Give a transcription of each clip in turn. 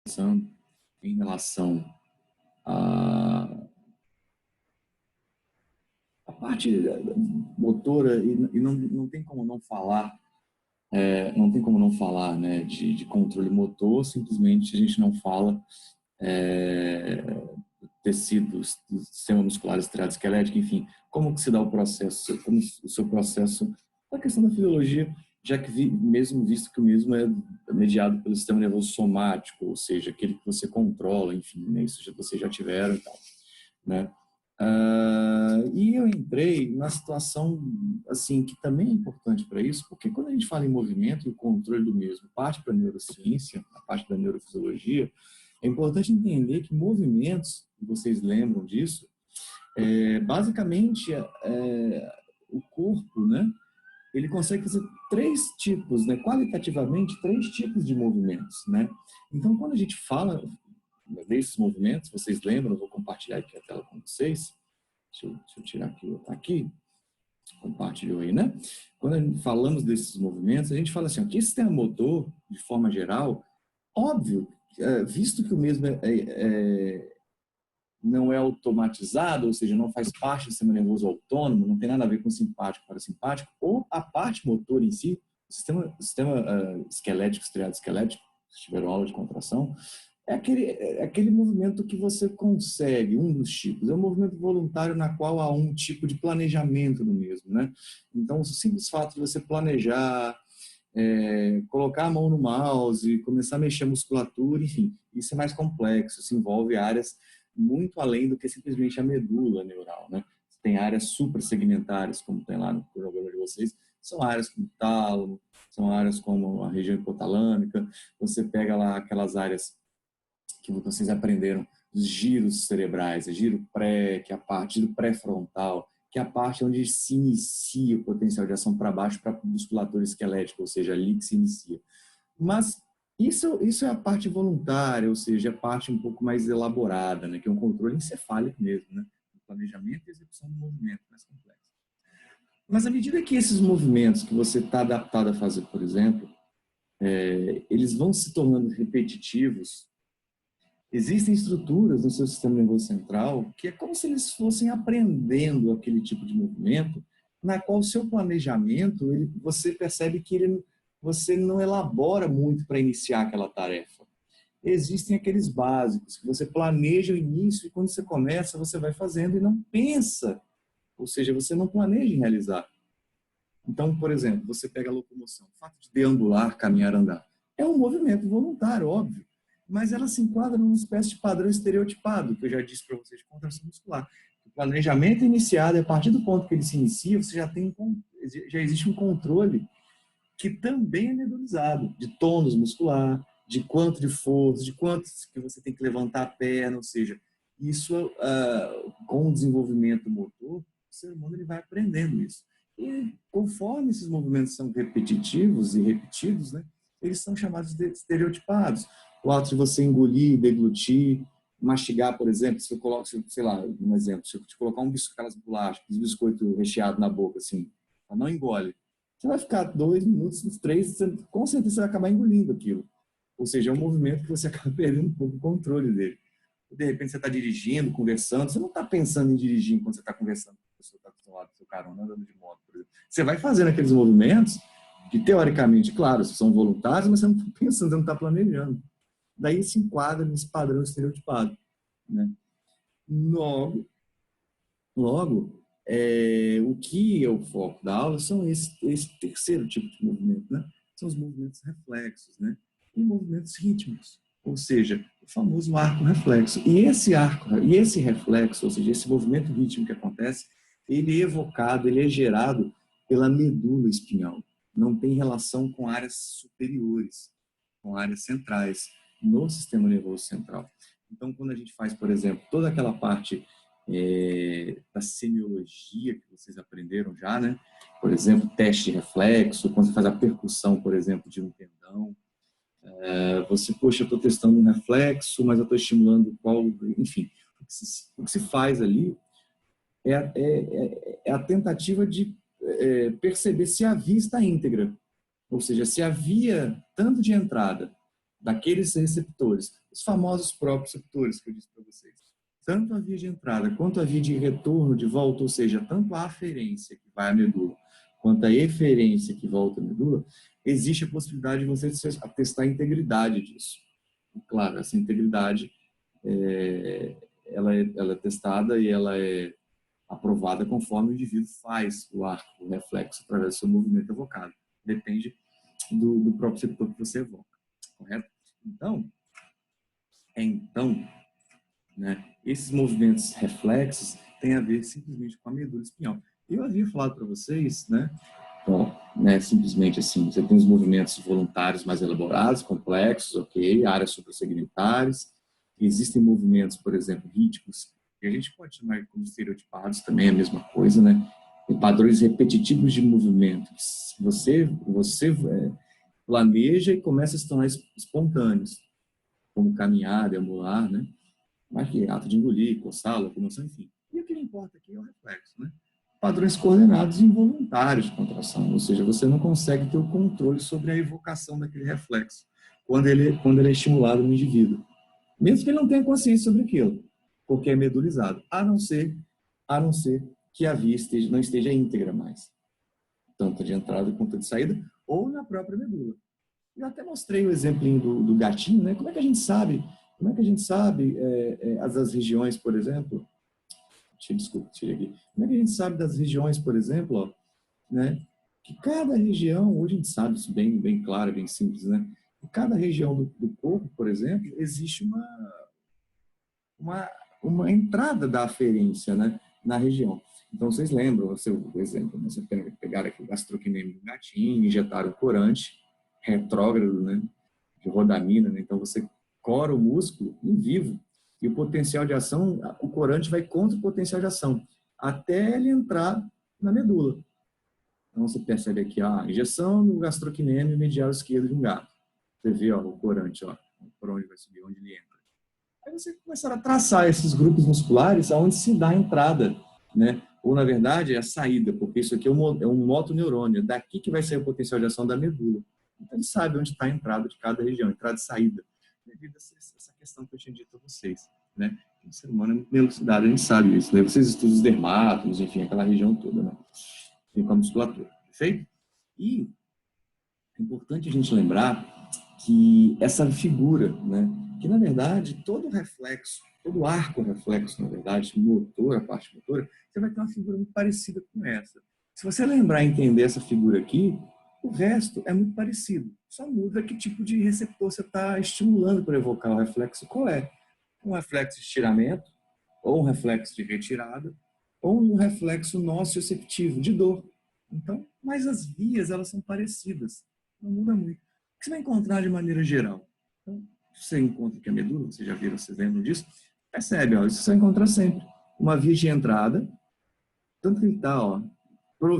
Pensando em relação à, à parte motora, e não tem como não falar, não tem como não falar, né, de controle motor, simplesmente a gente não fala é, tecidos do sistema muscular esquelético, enfim, como que se dá o processo, como o seu processo, a questão da fisiologia, já que mesmo visto que o mesmo é mediado pelo sistema nervoso somático, ou seja, aquele que você controla, enfim, né, isso vocês já tiveram e tal, né? E eu entrei na situação assim que também é importante para isso, porque quando a gente fala em movimento e o controle do mesmo parte para a neurociência, a parte da neurofisiologia, é importante entender que movimentos, vocês lembram disso, basicamente o corpo, né, ele consegue fazer três tipos, né, qualitativamente três tipos de movimentos, né? Então, quando a gente fala desses movimentos, vocês lembram, eu vou compartilhar aqui a tela com vocês. Deixa eu tirar aqui, tá aqui, compartilhou aí, né? Quando falamos desses movimentos, a gente fala assim, que esse sistema motor, de forma geral, óbvio, visto que o mesmo não é automatizado, ou seja, não faz parte do sistema nervoso autônomo, não tem nada a ver com simpático para simpático, ou a parte motor em si, o sistema esquelético, estriado esquelético, se tiveram aula de contração, é aquele movimento que você consegue, um dos tipos, é um movimento voluntário na qual há um tipo de planejamento no mesmo, né? Então, o simples fato de você planejar, colocar a mão no mouse, começar a mexer a musculatura, enfim, isso é mais complexo, isso envolve áreas muito além do que simplesmente a medula neural, né? Tem áreas suprassegmentares, como tem lá no programa de vocês, são áreas como o tálamo, são áreas como a região hipotalâmica, você pega lá aquelas áreas que vocês aprenderam, os giros cerebrais, o giro pré, que é a parte do pré-frontal, que é a parte onde se inicia o potencial de ação para baixo para a musculatura esquelética, ou seja, ali que se inicia. Mas isso é a parte voluntária, ou seja, a parte um pouco mais elaborada, né, que é um controle encefálico mesmo, né, o planejamento e execução do movimento mais complexo. Mas à medida que esses movimentos que você está adaptado a fazer, por exemplo, eles vão se tornando repetitivos. Existem estruturas no seu sistema nervoso central que é como se eles fossem aprendendo aquele tipo de movimento, na qual o seu planejamento, você percebe que você não elabora muito para iniciar aquela tarefa. Existem aqueles básicos, que você planeja o início e quando você começa, você vai fazendo e não pensa, ou seja, você não planeja em realizar. Então, por exemplo, você pega a locomoção, o fato de deambular, caminhar, andar. É um movimento voluntário, óbvio, mas ela se enquadra numa espécie de padrão estereotipado, que eu já disse para vocês, de contração muscular. O planejamento iniciado, a partir do ponto que ele se inicia, você já existe um controle que também é medulizado, de tônus muscular, de quanto de força, de quanto que você tem que levantar a perna, ou seja, isso, com o desenvolvimento motor, o ser humano ele vai aprendendo isso. E conforme esses movimentos são repetitivos e repetidos, né, eles são chamados de estereotipados. O ato de você engolir, deglutir, mastigar, por exemplo, se eu coloco, sei lá, um exemplo, se eu te colocar aquelas bolachas, biscoito recheado na boca, assim, não engole. Você vai ficar 2 minutos, 3, com certeza você vai acabar engolindo aquilo. Ou seja, é um movimento que você acaba perdendo um pouco o controle dele. De repente você está dirigindo, conversando, você não está pensando em dirigir enquanto você está conversando com a pessoa que está do seu lado do seu carona, andando de moto, por exemplo. Você vai fazendo aqueles movimentos que, teoricamente, claro, são voluntários, mas você não está pensando, você não está planejando. Daí se enquadra nesse padrão estereotipado, né? Logo, o que é o foco da aula são esse terceiro tipo de movimento, né? São os movimentos reflexos, né? E movimentos rítmicos, ou seja, o famoso arco reflexo. E esse reflexo, ou seja, esse movimento rítmico que acontece, ele é evocado, ele é gerado pela medula espinhal. Não tem relação com áreas superiores, com áreas centrais no sistema nervoso central. Então, quando a gente faz, por exemplo, toda aquela parte da semiologia que vocês aprenderam já, né? Por exemplo, teste de reflexo, quando você faz a percussão, por exemplo, de um tendão, você, poxa, eu estou testando um reflexo, mas eu estou estimulando qual, enfim, o que se faz ali é a tentativa de perceber se a via está íntegra, ou seja, se a via tanto de entrada daqueles receptores, os famosos proprioceptores que eu disse para vocês. Tanto a via de entrada quanto a via de retorno, de volta, ou seja, tanto a aferência que vai à medula, quanto a eferência que volta à medula, existe a possibilidade de você testar a integridade disso. E, claro, essa integridade ela é testada e ela é aprovada conforme o indivíduo faz o arco, o reflexo, através do seu movimento evocado. Depende do próprio receptor que você evoca, correto? Então, né, esses movimentos reflexos têm a ver simplesmente com a medula espinhal. Eu havia falado para vocês, né, bom, né, simplesmente assim, você tem os movimentos voluntários mais elaborados, complexos, ok, áreas suprassegmentares. Existem movimentos, por exemplo, rítmicos, que a gente pode chamar como estereotipados também, é a mesma coisa, né? Tem padrões repetitivos de movimento. Você planeja e começa a se tornar espontâneos, como caminhar, deambular, né? Mas que ato de engolir, coçar, locomoção, enfim. E o que importa aqui é o reflexo, né? Padrões coordenados involuntários de contração, ou seja, você não consegue ter o controle sobre a evocação daquele reflexo quando ele é estimulado no indivíduo. Mesmo que ele não tenha consciência sobre aquilo, porque é medulizado, a não ser que a via não esteja íntegra mais, tanto de entrada quanto de saída, ou na própria medula. Eu até mostrei o exemplinho do gatinho, né? Como é que a gente sabe as regiões, por exemplo, tirei aqui. Como é que a gente sabe das regiões, por exemplo, ó, né? Que cada região, hoje a gente sabe isso bem claro, bem simples, né? Em cada região do corpo, por exemplo, existe uma entrada da aferência, né, na região. Então, vocês lembram, o seu exemplo, né? Você pegaram aqui o gastrocnêmio do gatinho, injetaram o corante retrógrado, né, de rodamina, né? Então, você cora o músculo em vivo e o potencial de ação, o corante vai contra o potencial de ação, até ele entrar na medula. Então, você percebe aqui a injeção no gastrocnêmio medial esquerdo de um gato. Você vê, ó, o corante, ó, por onde vai subir, onde ele entra. Aí você começar a traçar esses grupos musculares aonde se dá a entrada, né? Ou, na verdade, é a saída, porque isso aqui é um motoneurônio. Daqui que vai sair o potencial de ação da medula. Então, ele sabe onde está a entrada de cada região, entrada e saída. Devido a essa questão que eu tinha dito a vocês, né? O ser humano é meio elucidado, a gente sabe isso, né? Vocês estudam os dermatos, enfim, aquela região toda, né? E com a musculatura, perfeito? E é importante a gente lembrar que essa figura, né? Que, na verdade, todo reflexo, todo arco reflexo, na verdade, motor, a parte motora, você vai ter uma figura muito parecida com essa. Se você lembrar e entender essa figura aqui, o resto é muito parecido. Só muda que tipo de receptor você está estimulando para evocar o reflexo. Qual é? Um reflexo de estiramento, ou um reflexo de retirada, ou um reflexo nocioceptivo, de dor. Então, mas as vias, elas são parecidas. Não muda muito. O que você vai encontrar de maneira geral? Então, você encontra aqui a medula, vocês já viram, vocês lembram disso? Percebe, ó, isso você vai encontrar sempre. Uma via de entrada, tanto que ele está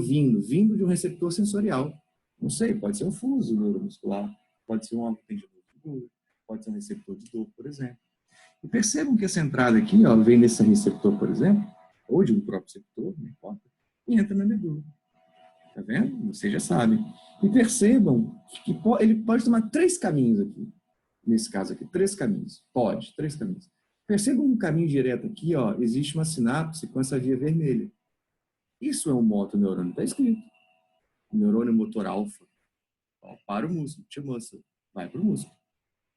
vindo de um receptor sensorial. Não sei, pode ser um fuso neuromuscular, pode ser um algo-tendinor de dor, pode ser um receptor de dor, por exemplo. E percebam que essa entrada aqui, ó, vem desse receptor, por exemplo, ou de um próprio receptor, não importa, e entra na medula. Tá vendo? Vocês já sabem. E percebam que ele pode tomar 3 caminhos aqui. Nesse caso aqui, 3 caminhos. Pode, 3 caminhos. Percebam um caminho direto aqui, ó, existe uma sinapse com essa via vermelha. Isso é um motoneurônio, está escrito. Neurônio motor alfa. Ó, para o músculo, to muscle, vai para o músculo.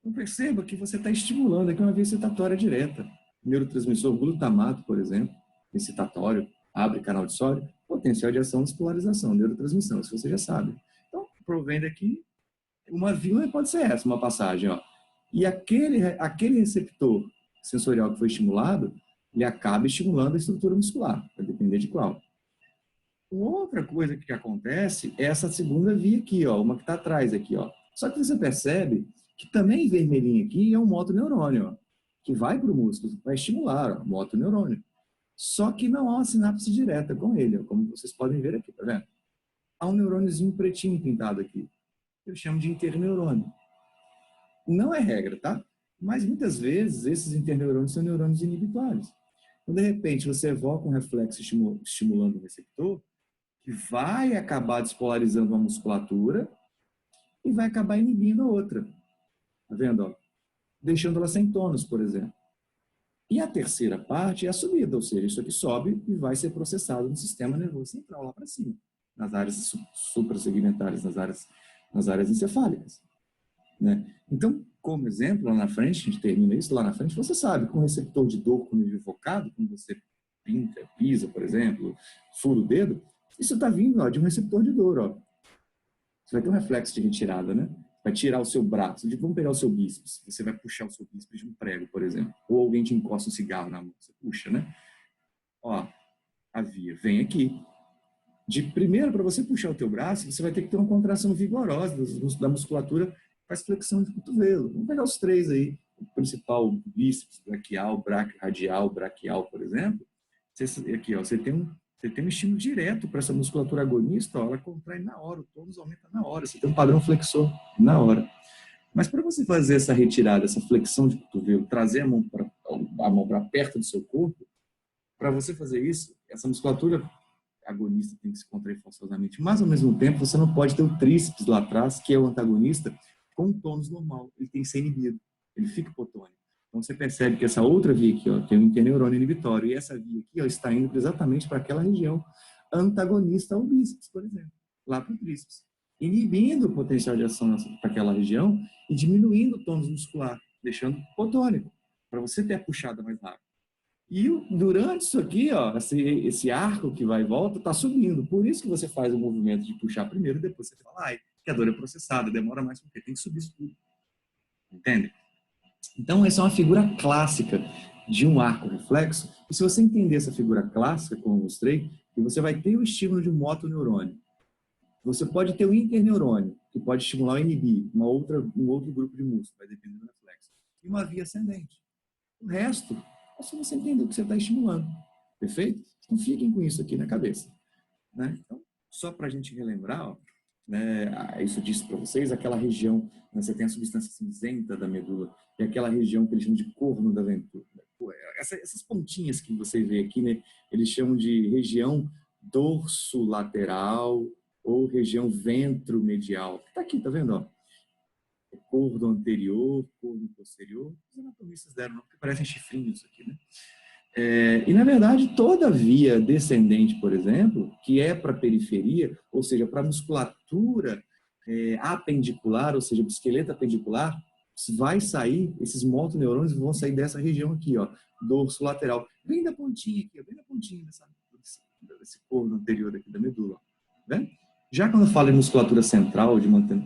Então perceba que você está estimulando aqui uma via excitatória direta. Neurotransmissor glutamato, por exemplo, excitatório, abre canal de sódio, potencial de ação, despolarização, neurotransmissão, isso você já sabe. Então, provém daqui, uma via pode ser essa, uma passagem, ó. E aquele receptor sensorial que foi estimulado, ele acaba estimulando a estrutura muscular, vai depender de qual. Outra coisa que acontece é essa segunda via aqui, ó, uma que está atrás aqui, ó. Só que você percebe que também vermelhinho aqui é um motoneurônio, ó, que vai para o músculo, vai estimular, ó, motoneurônio. Só que não há uma sinapse direta com ele, ó, como vocês podem ver aqui, tá vendo? Há um neurôniozinho pretinho pintado aqui. Eu chamo de interneurônio. Não é regra, tá? Mas muitas vezes esses interneurônios são neurônios inibitórios. Então, de repente, você evoca um reflexo estimulando o receptor, que vai acabar despolarizando uma musculatura e vai acabar inibindo a outra. Tá vendo? Ó? Deixando ela sem tônus, por exemplo. E a terceira parte é a subida, ou seja, isso aqui sobe e vai ser processado no sistema nervoso central, lá para cima, nas áreas suprassegmentares, nas áreas encefálicas. Né? Então, como exemplo, lá na frente, a gente termina isso, lá na frente, você sabe que um receptor de dor quando evocado, quando você pinta, pisa, por exemplo, fura o dedo, isso está vindo ó, de um receptor de dor. Ó. Você vai ter um reflexo de retirada, né? Vai tirar o seu braço, vamos pegar o seu bíceps, você vai puxar o seu bíceps de um prego, por exemplo, ou alguém te encosta um cigarro na mão, você puxa, né? Ó, a via vem aqui. De primeiro, para você puxar o teu braço, você vai ter que ter uma contração vigorosa da musculatura, faz flexão de cotovelo. Vamos pegar os três aí, o principal, bíceps, braquial, radial, braquial, por exemplo. Aqui, ó, você tem um estímulo direto para essa musculatura agonista, ó, ela contrai na hora, o tônus aumenta na hora, você tem um padrão flexor na hora. Mas para você fazer essa retirada, essa flexão de cotovelo, trazer a mão para perto do seu corpo, para você fazer isso, essa musculatura agonista tem que se contrair forçosamente. Mas, ao mesmo tempo, você não pode ter o tríceps lá atrás, que é o antagonista, com um tônus normal. Ele tem que ser inibido. Ele fica hipotônico. Então, você percebe que essa outra via aqui, ó, tem um interneurônio inibitório. E essa via aqui ó, está indo exatamente para aquela região antagonista ao bíceps, por exemplo. Lá para o tríceps. Inibindo o potencial de ação para aquela região e diminuindo o tônus muscular, deixando hipotônico, para você ter a puxada mais rápida. E durante isso aqui, ó, esse arco que vai e volta está subindo. Por isso que você faz o movimento de puxar primeiro e depois você fala, ai, que a dor é processada, demora mais porque tem que subir isso tudo. Entende? Então, essa é uma figura clássica de um arco reflexo. E se você entender essa figura clássica, como eu mostrei, você vai ter o estímulo de um motoneurônio. Você pode ter o interneurônio, que pode estimular ou inibir um outro grupo de músculo, vai depender do reflexo. E uma via ascendente. O resto é só você entender o que você está estimulando. Perfeito? Então, fiquem com isso aqui na cabeça. Né? Então, só para a gente relembrar, ó, né, isso disse para vocês, aquela região, né, você tem a substância cinzenta da medula, e aquela região que eles chamam de corno da ventura. Essas pontinhas que você vê aqui, né, eles chamam de região dorsolateral ou região ventromedial. Está aqui, tá vendo? Ó? Corno anterior, corno posterior. Os anatomistas deram, porque parecem chifrinhos aqui, né? E, na verdade, toda via descendente, por exemplo, que é para a periferia, ou seja, para a musculatura apendicular, ou seja, para o esqueleto apendicular, vai sair, esses motoneurônios vão sair dessa região aqui, ó, dorso lateral, bem da pontinha aqui, bem da pontinha desse corno anterior aqui da medula. Né? Já quando eu falo em musculatura central, de manter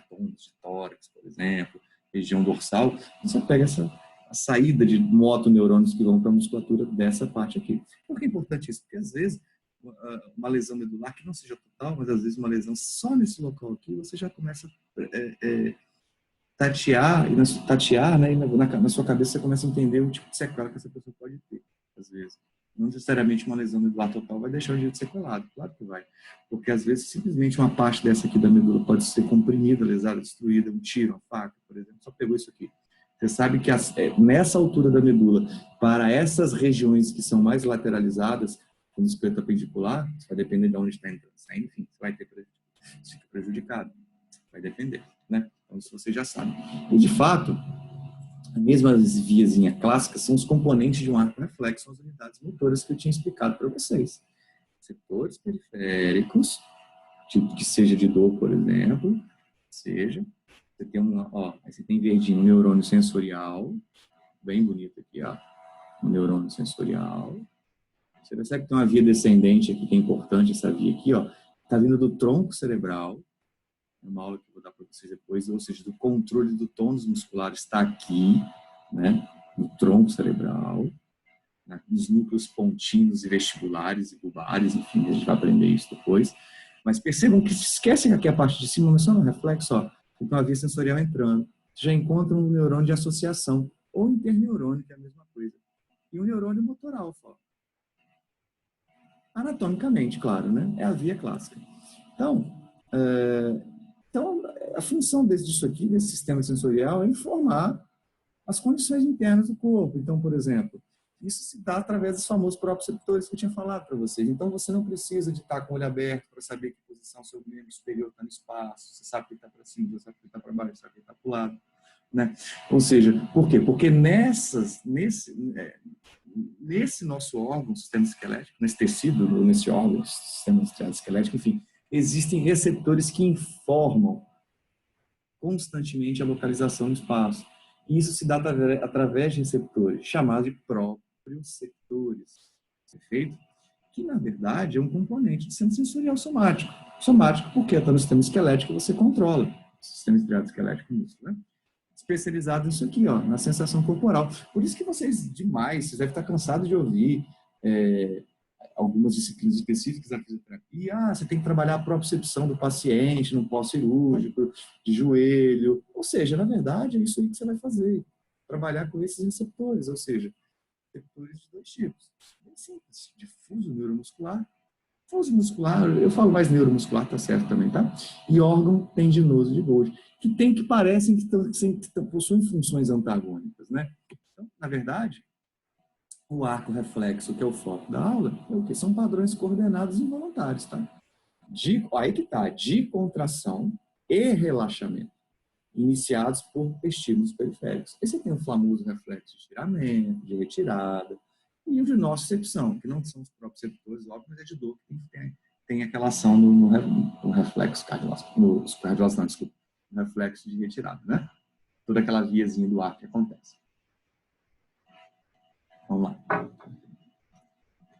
tônus de tórax, por exemplo, região dorsal, você pega a saída de motoneurônios que vão para a musculatura dessa parte aqui. Por que é importante isso? Porque, às vezes, uma lesão medular que não seja total, mas, às vezes, uma lesão só nesse local aqui, você já começa a tatear, né? E na sua cabeça você começa a entender o tipo de sequela que essa pessoa pode ter, às vezes. Não necessariamente uma lesão medular total vai deixar o jeito sequelado, claro que vai. Porque, às vezes, simplesmente uma parte dessa aqui da medula pode ser comprimida, lesada, destruída, um tiro, uma faca, por exemplo, só pegou isso aqui. Você sabe que nessa altura da medula, para essas regiões que são mais lateralizadas, como o esqueleto apendicular, vai depender de onde está entrando, saindo, enfim, você vai ter prejudicado. Vai depender, né? Então, isso você já sabe. E, de fato, as mesmas viazinhas clássicas são os componentes de um arco reflexo, são as unidades motoras que eu tinha explicado para vocês. Setores periféricos, tipo que seja de dor, por exemplo, seja. Você tem você tem verdinho, um neurônio sensorial, bem bonito aqui, ó. Um neurônio sensorial. Você percebe que tem uma via descendente aqui, que é importante essa via aqui, ó. Está vindo do tronco cerebral. É uma aula que eu vou dar para vocês depois, ou seja, do controle do tônus muscular está aqui, né? No tronco cerebral, nos núcleos pontinos e vestibulares e bulbares, enfim, a gente vai aprender isso depois. Mas percebam que esquecem aqui a parte de cima, mas só no reflexo, ó. Tem uma via sensorial entrando. Você já encontra um neurônio de associação, ou interneurônio, que é a mesma coisa. E um neurônio motoral, ó. Anatomicamente, claro, né? É a via clássica. Então, a função disso aqui, desse sistema sensorial, é informar as condições internas do corpo. Então, por exemplo, isso se dá através dos famosos proprioceptores que eu tinha falado para vocês. Então, você não precisa de estar com o olho aberto para saber que posição seu membro superior está no espaço. Você sabe que ele está para cima, você sabe que ele está para baixo, você sabe que ele está para o lado. né? Ou seja, por quê? Porque nesse nosso órgão, sistema esquelético, nesse tecido, nesse órgão, sistema esquelético, enfim, existem receptores que informam constantemente a localização do espaço. E isso se dá através de receptores, chamados de proprioceptores, perfeito? Que, na verdade, é um componente do sistema sensorial somático. Somático porque está no sistema esquelético que você controla, o sistema estriado esquelético músculo, né? Especializado nisso aqui, ó, na sensação corporal. Por isso que vocês devem estar cansados de ouvir algumas disciplinas específicas da fisioterapia. Você tem que trabalhar a propriocepção do paciente no pós-cirúrgico, de joelho. Ou seja, na verdade, é isso aí que você vai fazer. Trabalhar com esses receptores, ou seja, receptores de dois tipos. Bem simples, difuso neuromuscular. Difuso muscular, eu falo mais neuromuscular, tá certo também, tá? E órgão tendinoso de Golgi, que parecem que possuem funções antagônicas, né? Então, na verdade, o arco reflexo, que é o foco da aula, é o quê? São padrões coordenados involuntários, tá? Aí que tá, de contração e relaxamento, iniciados por estímulos periféricos. Aí você tem o famoso reflexo de estiramento, de retirada, e o de nocicepção, que não são os próprios receptores, óbvio, mas é de dor que tem aquela ação no reflexo cardiológico, no reflexo de retirada, né? Toda aquela viazinha do ar que acontece. Vamos lá.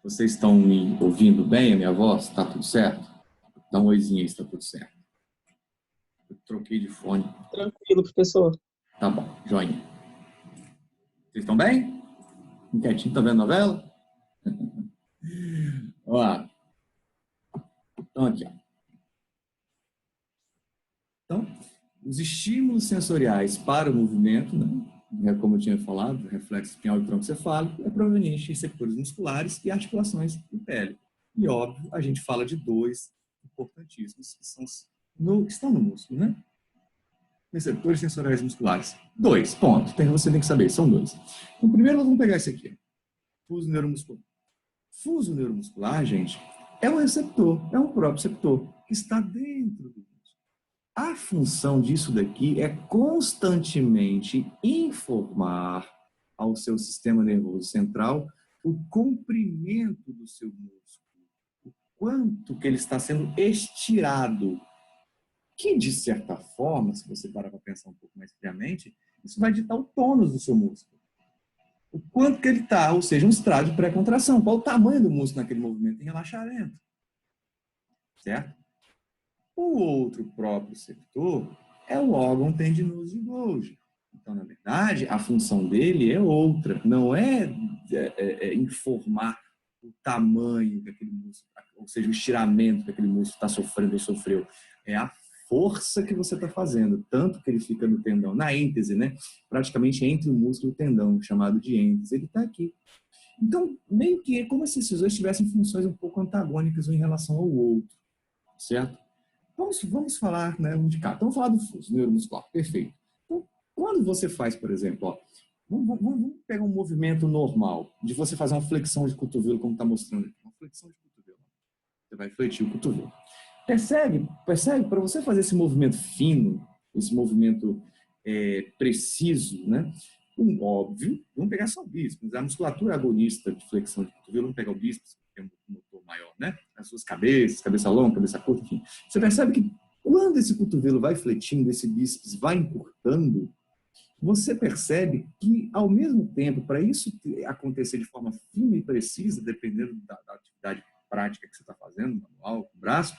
Vocês estão me ouvindo bem a minha voz? Está tudo certo? Dá um oizinho aí se está tudo certo. Eu troquei de fone. Tranquilo, professor. Tá bom, joinha. Vocês estão bem? Quietinho, estão vendo a novela? Ó. Então, aqui, ó. Então, os estímulos sensoriais para o movimento, né, como eu tinha falado, reflexo espinhal e troncocefálico, é proveniente de receptores musculares e articulações de pele. E, óbvio, a gente fala de dois importantíssimos, que estão no músculo, né? Receptores sensoriais musculares. Dois, ponto. Você tem que saber, são dois. Então, primeiro nós vamos pegar esse aqui. Fuso neuromuscular. Fuso neuromuscular, gente, é um receptor, é um proprioceptor que está dentro do músculo. A função disso daqui é constantemente informar ao seu sistema nervoso central o comprimento do seu músculo, o quanto que ele está sendo estirado, que, de certa forma, se você parar para pensar um pouco mais friamente, isso vai ditar o tônus do seu músculo. O quanto que ele está, ou seja, um estágio de pré-contração. Qual o tamanho do músculo naquele movimento em relaxamento. Certo? O outro próprio receptor é o órgão tendinoso de Golgi. Então, na verdade, a função dele é outra. Não é informar o tamanho daquele músculo, ou seja, o estiramento que aquele músculo está sofrendo ou sofreu. É a força que você está fazendo, tanto que ele fica no tendão, na êntese, né? Praticamente entre o músculo e o tendão, chamado de êntese. Ele está aqui. Então, meio que é como se esses dois tivessem funções um pouco antagônicas um em relação ao outro, certo? Vamos falar, né, um de cada. Então, vamos falar do fuso neuromuscular. Perfeito. Então, quando você faz, por exemplo, ó, vamos pegar um movimento normal, de você fazer uma flexão de cotovelo, como está mostrando aqui. Uma flexão de cotovelo. Você vai fletir o cotovelo. Percebe, para você fazer esse movimento fino, esse movimento preciso, né? Óbvio, vamos pegar só o bíceps. A musculatura agonista de flexão de cotovelo, vamos pegar o bíceps, que é um motor maior, né? As suas cabeças, cabeça longa, cabeça curta, enfim. Você percebe que quando esse cotovelo vai fletindo, esse bíceps vai encurtando, você percebe que, ao mesmo tempo, para isso acontecer de forma fina e precisa, dependendo da atividade prática que você está fazendo, manual, com o braço,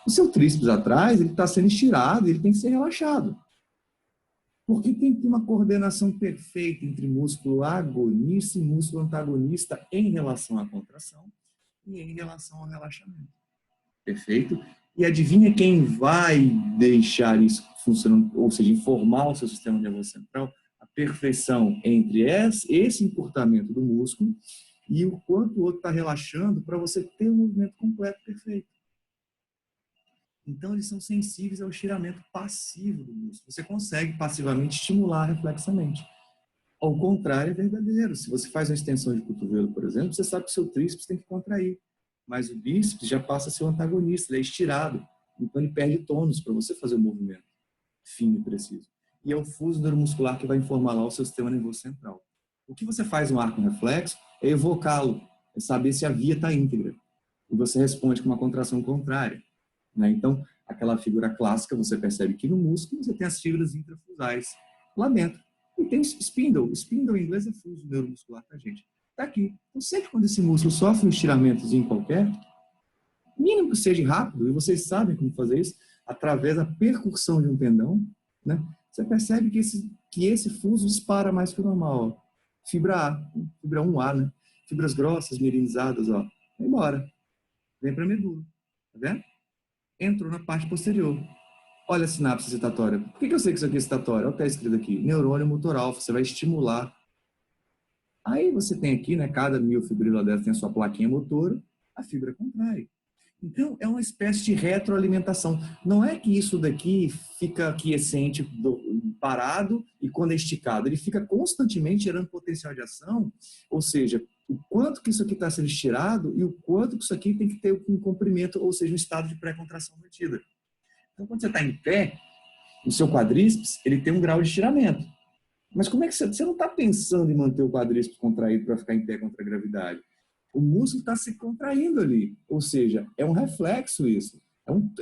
o seu tríceps atrás ele está sendo estirado, ele tem que ser relaxado. Porque tem que ter uma coordenação perfeita entre músculo agonista e músculo antagonista em relação à contração e em relação ao relaxamento. Perfeito? E adivinha quem vai deixar isso funcionando, ou seja, informar o seu sistema nervoso central a perfeição entre esse encurtamento do músculo e o quanto o outro está relaxando para você ter um movimento completo perfeito. Então, eles são sensíveis ao estiramento passivo do músculo. Você consegue passivamente estimular reflexamente. Ao contrário, é verdadeiro. Se você faz uma extensão de cotovelo, por exemplo, você sabe que o seu tríceps tem que contrair. Mas o bíceps já passa a ser o antagonista, ele é estirado. Então, ele perde tônus para você fazer o movimento fino e preciso. e é o fuso neuromuscular que vai informar lá o seu sistema nervoso central. O que você faz no arco reflexo é evocá-lo, é saber se a via está íntegra. E você responde com uma contração contrária, né? Então, aquela figura clássica, você percebe que no músculo você tem as fibras intrafusais lá dentro. E tem spindle. Spindle em inglês é fuso neuromuscular, tá, gente? Tá aqui. Então, sempre quando esse músculo sofre um estiramentozinho qualquer, mínimo que seja rápido, e vocês sabem como fazer isso, através da percussão de um tendão, né? Você percebe que esse fuso dispara mais que o normal. Ó. Fibra A, fibra 1A, né? Fibras grossas, mielinizadas, ó. Vai embora. Vem para a medula. Tá vendo? Entrou na parte posterior. Olha a sinapse excitatória. Por que eu sei que isso aqui é excitatória? Olha o que está escrito aqui. Neurônio motor alfa. Você vai estimular. Aí você tem aqui, né? Cada miofibrila dessa tem a sua plaquinha motora. A fibra contrai. Então, é uma espécie de retroalimentação. Não é que isso daqui fica quiescente, parado, e quando é esticado, ele fica constantemente gerando potencial de ação, ou seja, o quanto que isso aqui está sendo estirado e o quanto que isso aqui tem que ter um comprimento, ou seja, um estado de pré-contração mantida. Então, quando você está em pé, o seu quadríceps, ele tem um grau de estiramento. Mas como é que você não está pensando em manter o quadríceps contraído para ficar em pé contra a gravidade? O músculo está se contraindo ali. Ou seja, é um reflexo isso.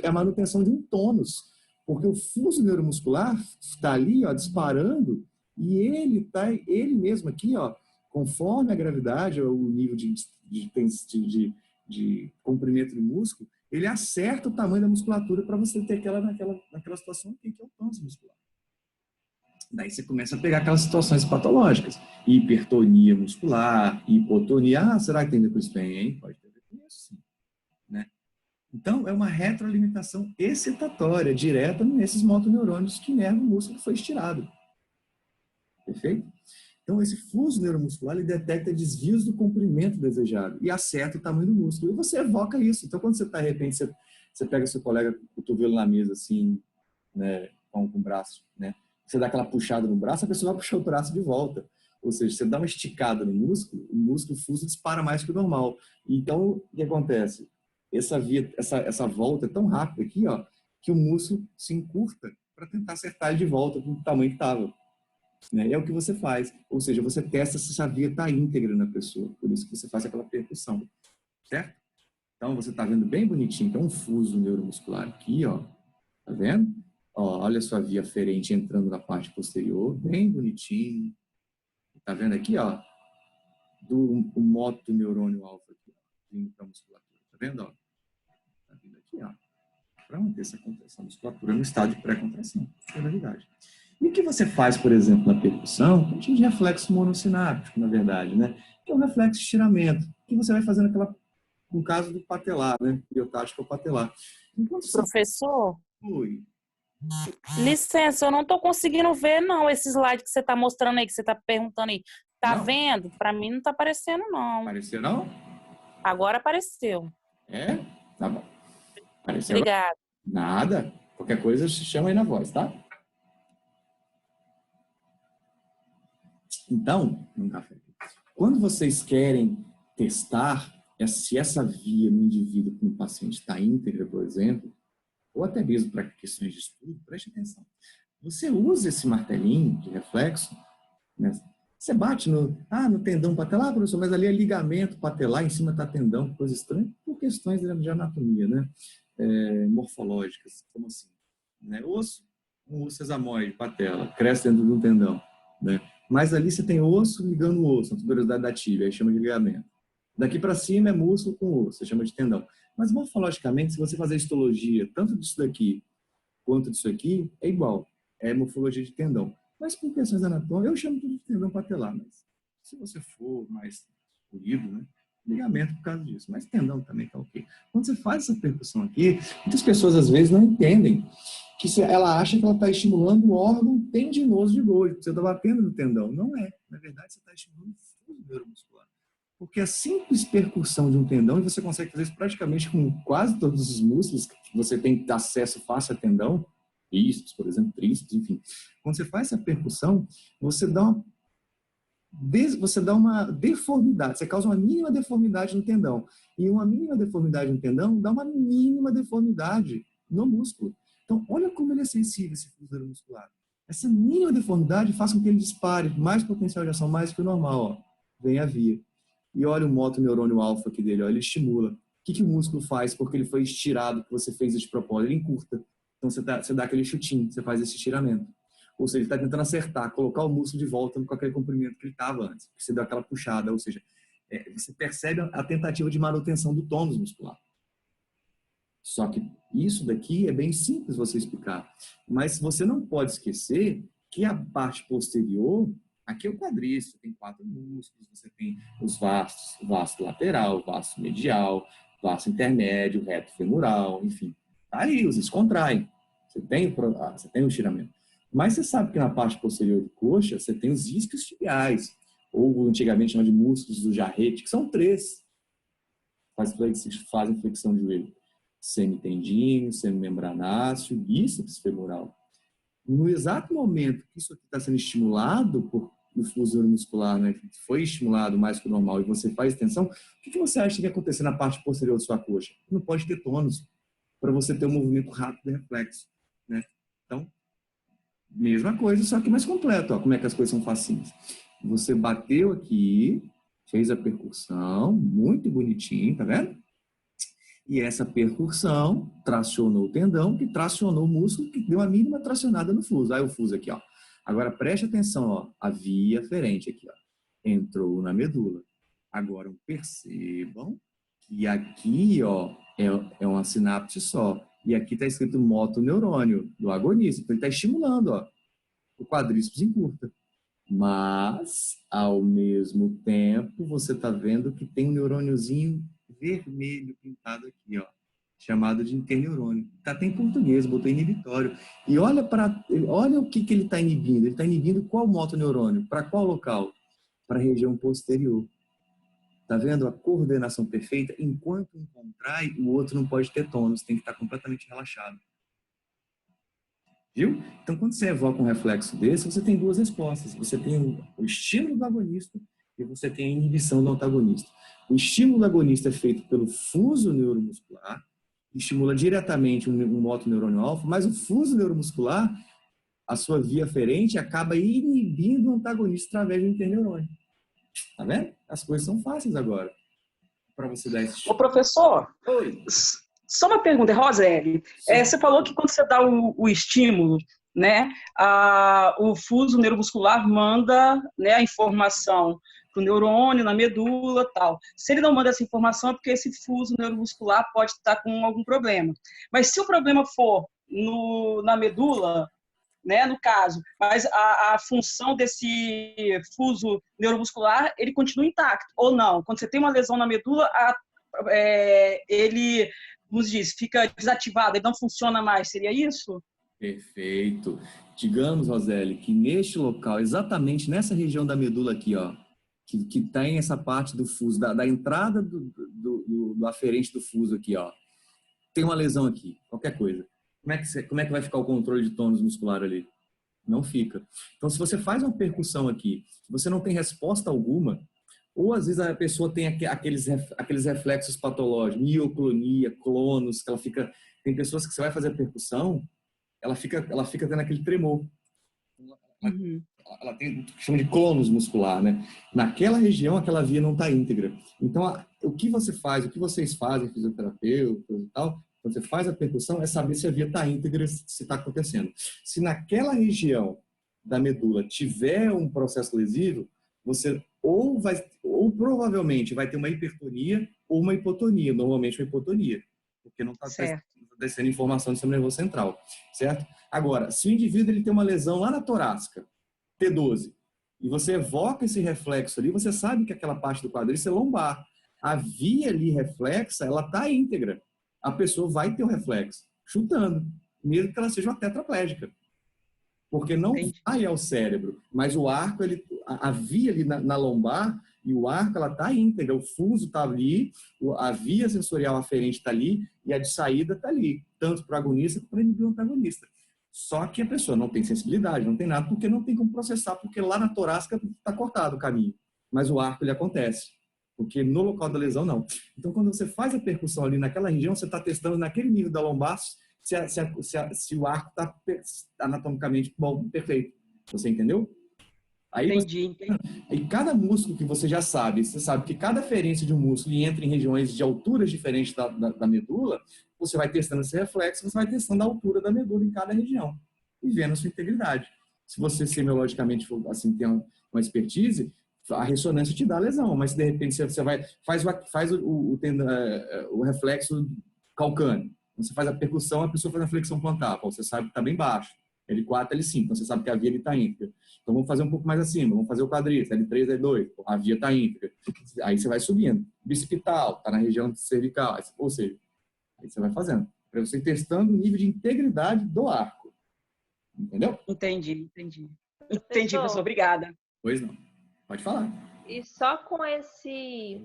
É a manutenção de um tônus. Porque o fuso neuromuscular está ali, ó, disparando, e ele mesmo aqui, ó, conforme a gravidade, o nível de comprimento do músculo, ele acerta o tamanho da musculatura para você ter naquela situação aqui, que é o tônus muscular. Daí você começa a pegar aquelas situações patológicas. Hipertonia muscular, hipotonia. Ah, será que tem a ver com isso? Tem, pode ter a ver com isso, sim. Né? Então, é uma retroalimentação excitatória, direta nesses motoneurônios que inervam o músculo que foi estirado. Perfeito? Então, esse fuso neuromuscular, ele detecta desvios do comprimento desejado e acerta o tamanho do músculo. E você evoca isso. Então, quando você está, de repente, você pega seu colega com o cotovelo na mesa, assim, né, com o braço, né? Você dá aquela puxada no braço, a pessoa vai puxar o braço de volta. Ou seja, você dá uma esticada no músculo, o músculo fuso dispara mais que o normal. Então, o que acontece? Essa volta é tão rápida aqui, ó, que o músculo se encurta para tentar acertar ele de volta para o tamanho que estava. Né? É o que você faz. Ou seja, você testa se essa via está íntegra na pessoa. Por isso que você faz aquela percussão. Certo? Então, você está vendo bem bonitinho. Então, um fuso neuromuscular aqui, ó. Tá vendo? Ó, olha a sua via aferente entrando na parte posterior, bem bonitinho. Tá vendo aqui, ó? O motoneurônio alfa aqui, ó, vindo para a musculatura. Tá vendo, ó? Tá vindo aqui, ó. Para manter essa musculatura no estado de pré-contração, é verdade. E o que você faz, por exemplo, na percussão? A gente de reflexo monossináptico, na verdade, né? Que é um reflexo de estiramento, que você vai fazendo no caso do patelar, né? Biotático ou patelar. Enquanto Professor? Oi. Licença, eu não estou conseguindo ver, não, esse slide que você está mostrando aí, que você está perguntando aí. Tá Não. vendo? Para mim não está aparecendo, não. Apareceu, não? Agora apareceu. É? Tá bom. Apareceu. Obrigada. Nada. Qualquer coisa, chama aí na voz, tá? Então, um café. Quando vocês querem testar se essa via no indivíduo com o paciente está íntegra, por exemplo, ou até mesmo para questões de estudo, preste atenção. Você usa esse martelinho de reflexo, né? Você bate no tendão patelar, professor, mas ali é ligamento patelar, em cima está tendão, coisa estranha, por questões de anatomia, né? Morfológicas, como assim? Né? Um osso sesamoide, patela, cresce dentro de um tendão, né? Mas ali você tem osso ligando o osso, a tuberosidade da tíbia, aí chama de ligamento. Daqui para cima é músculo com osso, você chama de tendão. Mas morfologicamente, se você fazer histologia, tanto disso daqui quanto disso aqui, é igual. É morfologia de tendão. Mas por questões anatômicas, eu chamo tudo de tendão patelar. Mas se você for mais polido, né? Ligamento por causa disso. Mas tendão também tá ok. Quando você faz essa percussão aqui, muitas pessoas às vezes não entendem que ela acha que ela está estimulando o órgão tendinoso de Golgi. Você está batendo no tendão. Não é. Na verdade, você está estimulando o fuso neuromuscular. Porque a simples percussão de um tendão, e você consegue fazer isso praticamente com quase todos os músculos que você tem acesso fácil a tendão, bíceps, por exemplo, tríceps, enfim. Quando você faz essa percussão, você dá uma deformidade, você causa uma mínima deformidade no tendão. E uma mínima deformidade no tendão dá uma mínima deformidade no músculo. Então, olha como ele é sensível, esse fuso neuromuscular. Essa mínima deformidade faz com que ele dispare mais potencial de ação, mais que o normal. Ó. Vem a via. E olha o motoneurônio alfa aqui dele, ó, ele estimula. O que o músculo faz porque ele foi estirado, que você fez de propósito? Ele encurta. Então você dá aquele chutinho, você faz esse estiramento. Ou seja, ele está tentando acertar, colocar o músculo de volta com aquele comprimento que ele estava antes. Você deu aquela puxada, ou seja, você percebe a tentativa de manutenção do tônus muscular. Só que isso daqui é bem simples você explicar. Mas você não pode esquecer que a parte posterior, aqui é o quadríceps, você tem 4 músculos, você tem os vastos, o vasto lateral, o vasto medial, o vasto intermédio, o reto femoral, enfim. Aí eles contraem. Você tem o estiramento. Mas você sabe que na parte posterior de coxa, você tem os isquios tibiais, ou antigamente chamavam de músculos do jarrete, que são 3. Fazem flexão de joelho. Semitendíneo, semimembranáceo, bíceps femoral. No exato momento que isso aqui está sendo estimulado por o fuso neuromuscular, né, que foi estimulado mais que o normal, e você faz extensão, o que você acha que vai acontecer na parte posterior da sua coxa? Não pode ter tônus para você ter um movimento rápido de reflexo, né? Então, mesma coisa, só que mais completo. Ó, como é que as coisas são facinhas. Você bateu aqui, fez a percussão, muito bonitinho, tá vendo? E essa percussão tracionou o tendão, que tracionou o músculo, que deu uma mínima tracionada no fuso. Aí o fuso aqui, ó. Agora preste atenção, ó. A via aferente aqui, ó. Entrou na medula. Agora percebam que aqui, ó, é uma sinapse só. E aqui está escrito motoneurônio do agonista. Então ele está estimulando, ó. O quadríceps encurta. Mas, ao mesmo tempo, você está vendo que tem um neurôniozinho vermelho pintado aqui, ó, chamado de interneurônio. Está até em português, botou inibitório. E olha o que ele está inibindo. Ele está inibindo qual motoneurônio? Para qual local? Para a região posterior. Está vendo a coordenação perfeita? Enquanto um contrai, o outro não pode ter tônus, tem que estar completamente relaxado. Viu? Então, quando você evoca um reflexo desse, você tem 2 respostas. Você tem o estímulo do agonista e você tem a inibição do antagonista. O estímulo do agonista é feito pelo fuso neuromuscular, que estimula diretamente um motoneurônio alfa, mas o fuso neuromuscular, a sua via aferente, acaba inibindo o antagonista através do interneurônio. Tá vendo? As coisas são fáceis agora. Para você dar esse... Ô, professor, Oi. Só uma pergunta, Roseli. Você falou que quando você dá o estímulo, né, o fuso neuromuscular manda, né, a informação para o neurônio, na medula e tal. Se ele não manda essa informação é porque esse fuso neuromuscular pode estar com algum problema. Mas se o problema for na medula, né, no caso, mas a função desse fuso neuromuscular, ele continua intacto, ou não? Quando você tem uma lesão na medula, ele, como se diz, fica desativado, ele não funciona mais, seria isso? Perfeito. Digamos, Roseli, que neste local, exatamente nessa região da medula aqui, ó, que tem essa parte do fuso, da entrada do aferente do fuso aqui, ó, tem uma lesão aqui, qualquer coisa. Como é que vai ficar o controle de tônus muscular ali? Não fica. Então, se você faz uma percussão aqui, você não tem resposta alguma, ou às vezes a pessoa tem aqueles reflexos patológicos, mioclonia, clonos, que ela fica... Tem pessoas que você vai fazer a percussão, ela fica tendo aquele tremor. Uhum. Ela tem o que chama de clonus muscular, né? Naquela região, aquela via não está íntegra. Então, o que você faz, o que vocês fazem, fisioterapeutas e tal, quando você faz a percussão, é saber se a via está íntegra, se está acontecendo. Se naquela região da medula tiver um processo lesivo, você ou provavelmente vai ter uma hipertonia ou uma hipotonia, normalmente uma hipotonia, porque não está descendo informação do sistema nervoso central, certo? Agora, se o indivíduo ele tem uma lesão lá na torácica, T12, e você evoca esse reflexo ali, você sabe que aquela parte do quadríceps é lombar. A via ali reflexa, ela está íntegra. A pessoa vai ter o reflexo, chutando, mesmo que ela seja uma tetraplégica. Porque não vai ao cérebro, mas o arco, a via ali na lombar e o arco, ela está íntegra, o fuso está ali, a via sensorial aferente está ali e a de saída está ali, tanto para o agonista quanto para o antagonista. Só que a pessoa não tem sensibilidade, não tem nada, porque não tem como processar, porque lá na torácica está cortado o caminho. Mas o arco, ele acontece, porque no local da lesão, não. Então, quando você faz a percussão ali naquela região, você está testando naquele nível da lombar se o arco está anatomicamente bom, perfeito. Você entendeu? Aí Entendi. Aí cada músculo que você já sabe, você sabe que cada ferência de um músculo entra em regiões de alturas diferentes da medula, você vai testando esse reflexo, você vai testando a altura da medula em cada região e vendo a sua integridade. Se você semiologicamente assim, tem uma expertise, a ressonância te dá lesão, mas de repente você faz o reflexo calcâneo, você faz a percussão, a pessoa faz a flexão plantar, você sabe que está bem baixo. L4, L5, então você sabe que a via está íntegra. Então vamos fazer um pouco mais acima, vamos fazer o quadríceps, L3, L2, a via está íntegra. Aí você vai subindo. Bicipital, está na região cervical, ou seja, aí você vai fazendo. Para você ir testando o nível de integridade do arco. Entendeu? Entendi, professor, obrigada. Pois não. Pode falar. E só com esse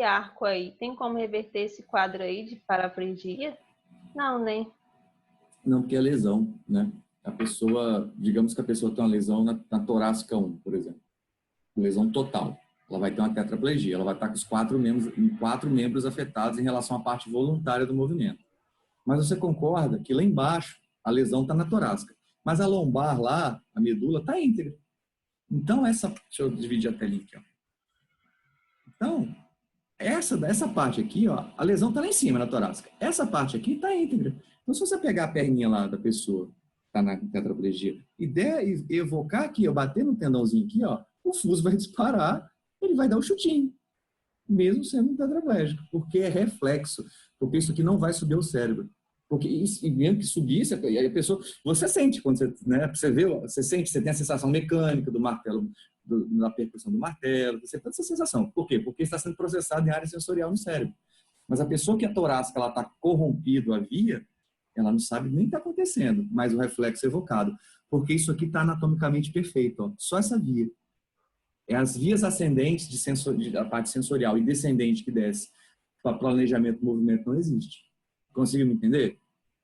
arco aí, tem como reverter esse quadro aí de paraplegia? Não, né? Não, porque é lesão, né? A pessoa, digamos que a pessoa tem uma lesão na torácica 1, por exemplo. Lesão total. Ela vai ter uma tetraplegia. Ela vai estar com os quatro membros afetados em relação à parte voluntária do movimento. Mas você concorda que lá embaixo a lesão está na torácica. Mas a lombar lá, a medula, está íntegra. Então, deixa eu dividir a telinha aqui, ó. Então, essa parte aqui, ó, a lesão está lá em cima, na torácica. Essa parte aqui está íntegra. Então, se você pegar a perninha lá da pessoa, que está na tetraplegia, e evocar aqui, ó, bater no tendãozinho aqui, ó, o fuso vai disparar, ele vai dar um chutinho, mesmo sendo um tetraplégico, porque é reflexo, porque isso aqui não vai subir ao cérebro. Porque isso, mesmo que subisse, aí a pessoa, você sente, quando você, né, você vê, você sente, você tem a sensação mecânica do martelo, da percussão do martelo, você tem essa sensação. Por quê? Porque está sendo processado em área sensorial no cérebro. Mas a pessoa que é torácica, ela está corrompido a via, ela não sabe nem o que está acontecendo, mas o reflexo é evocado. Porque isso aqui está anatomicamente perfeito, ó, só essa via. É as vias ascendentes da parte sensorial e descendente que desce para planejamento do movimento não existe. Conseguiu me entender?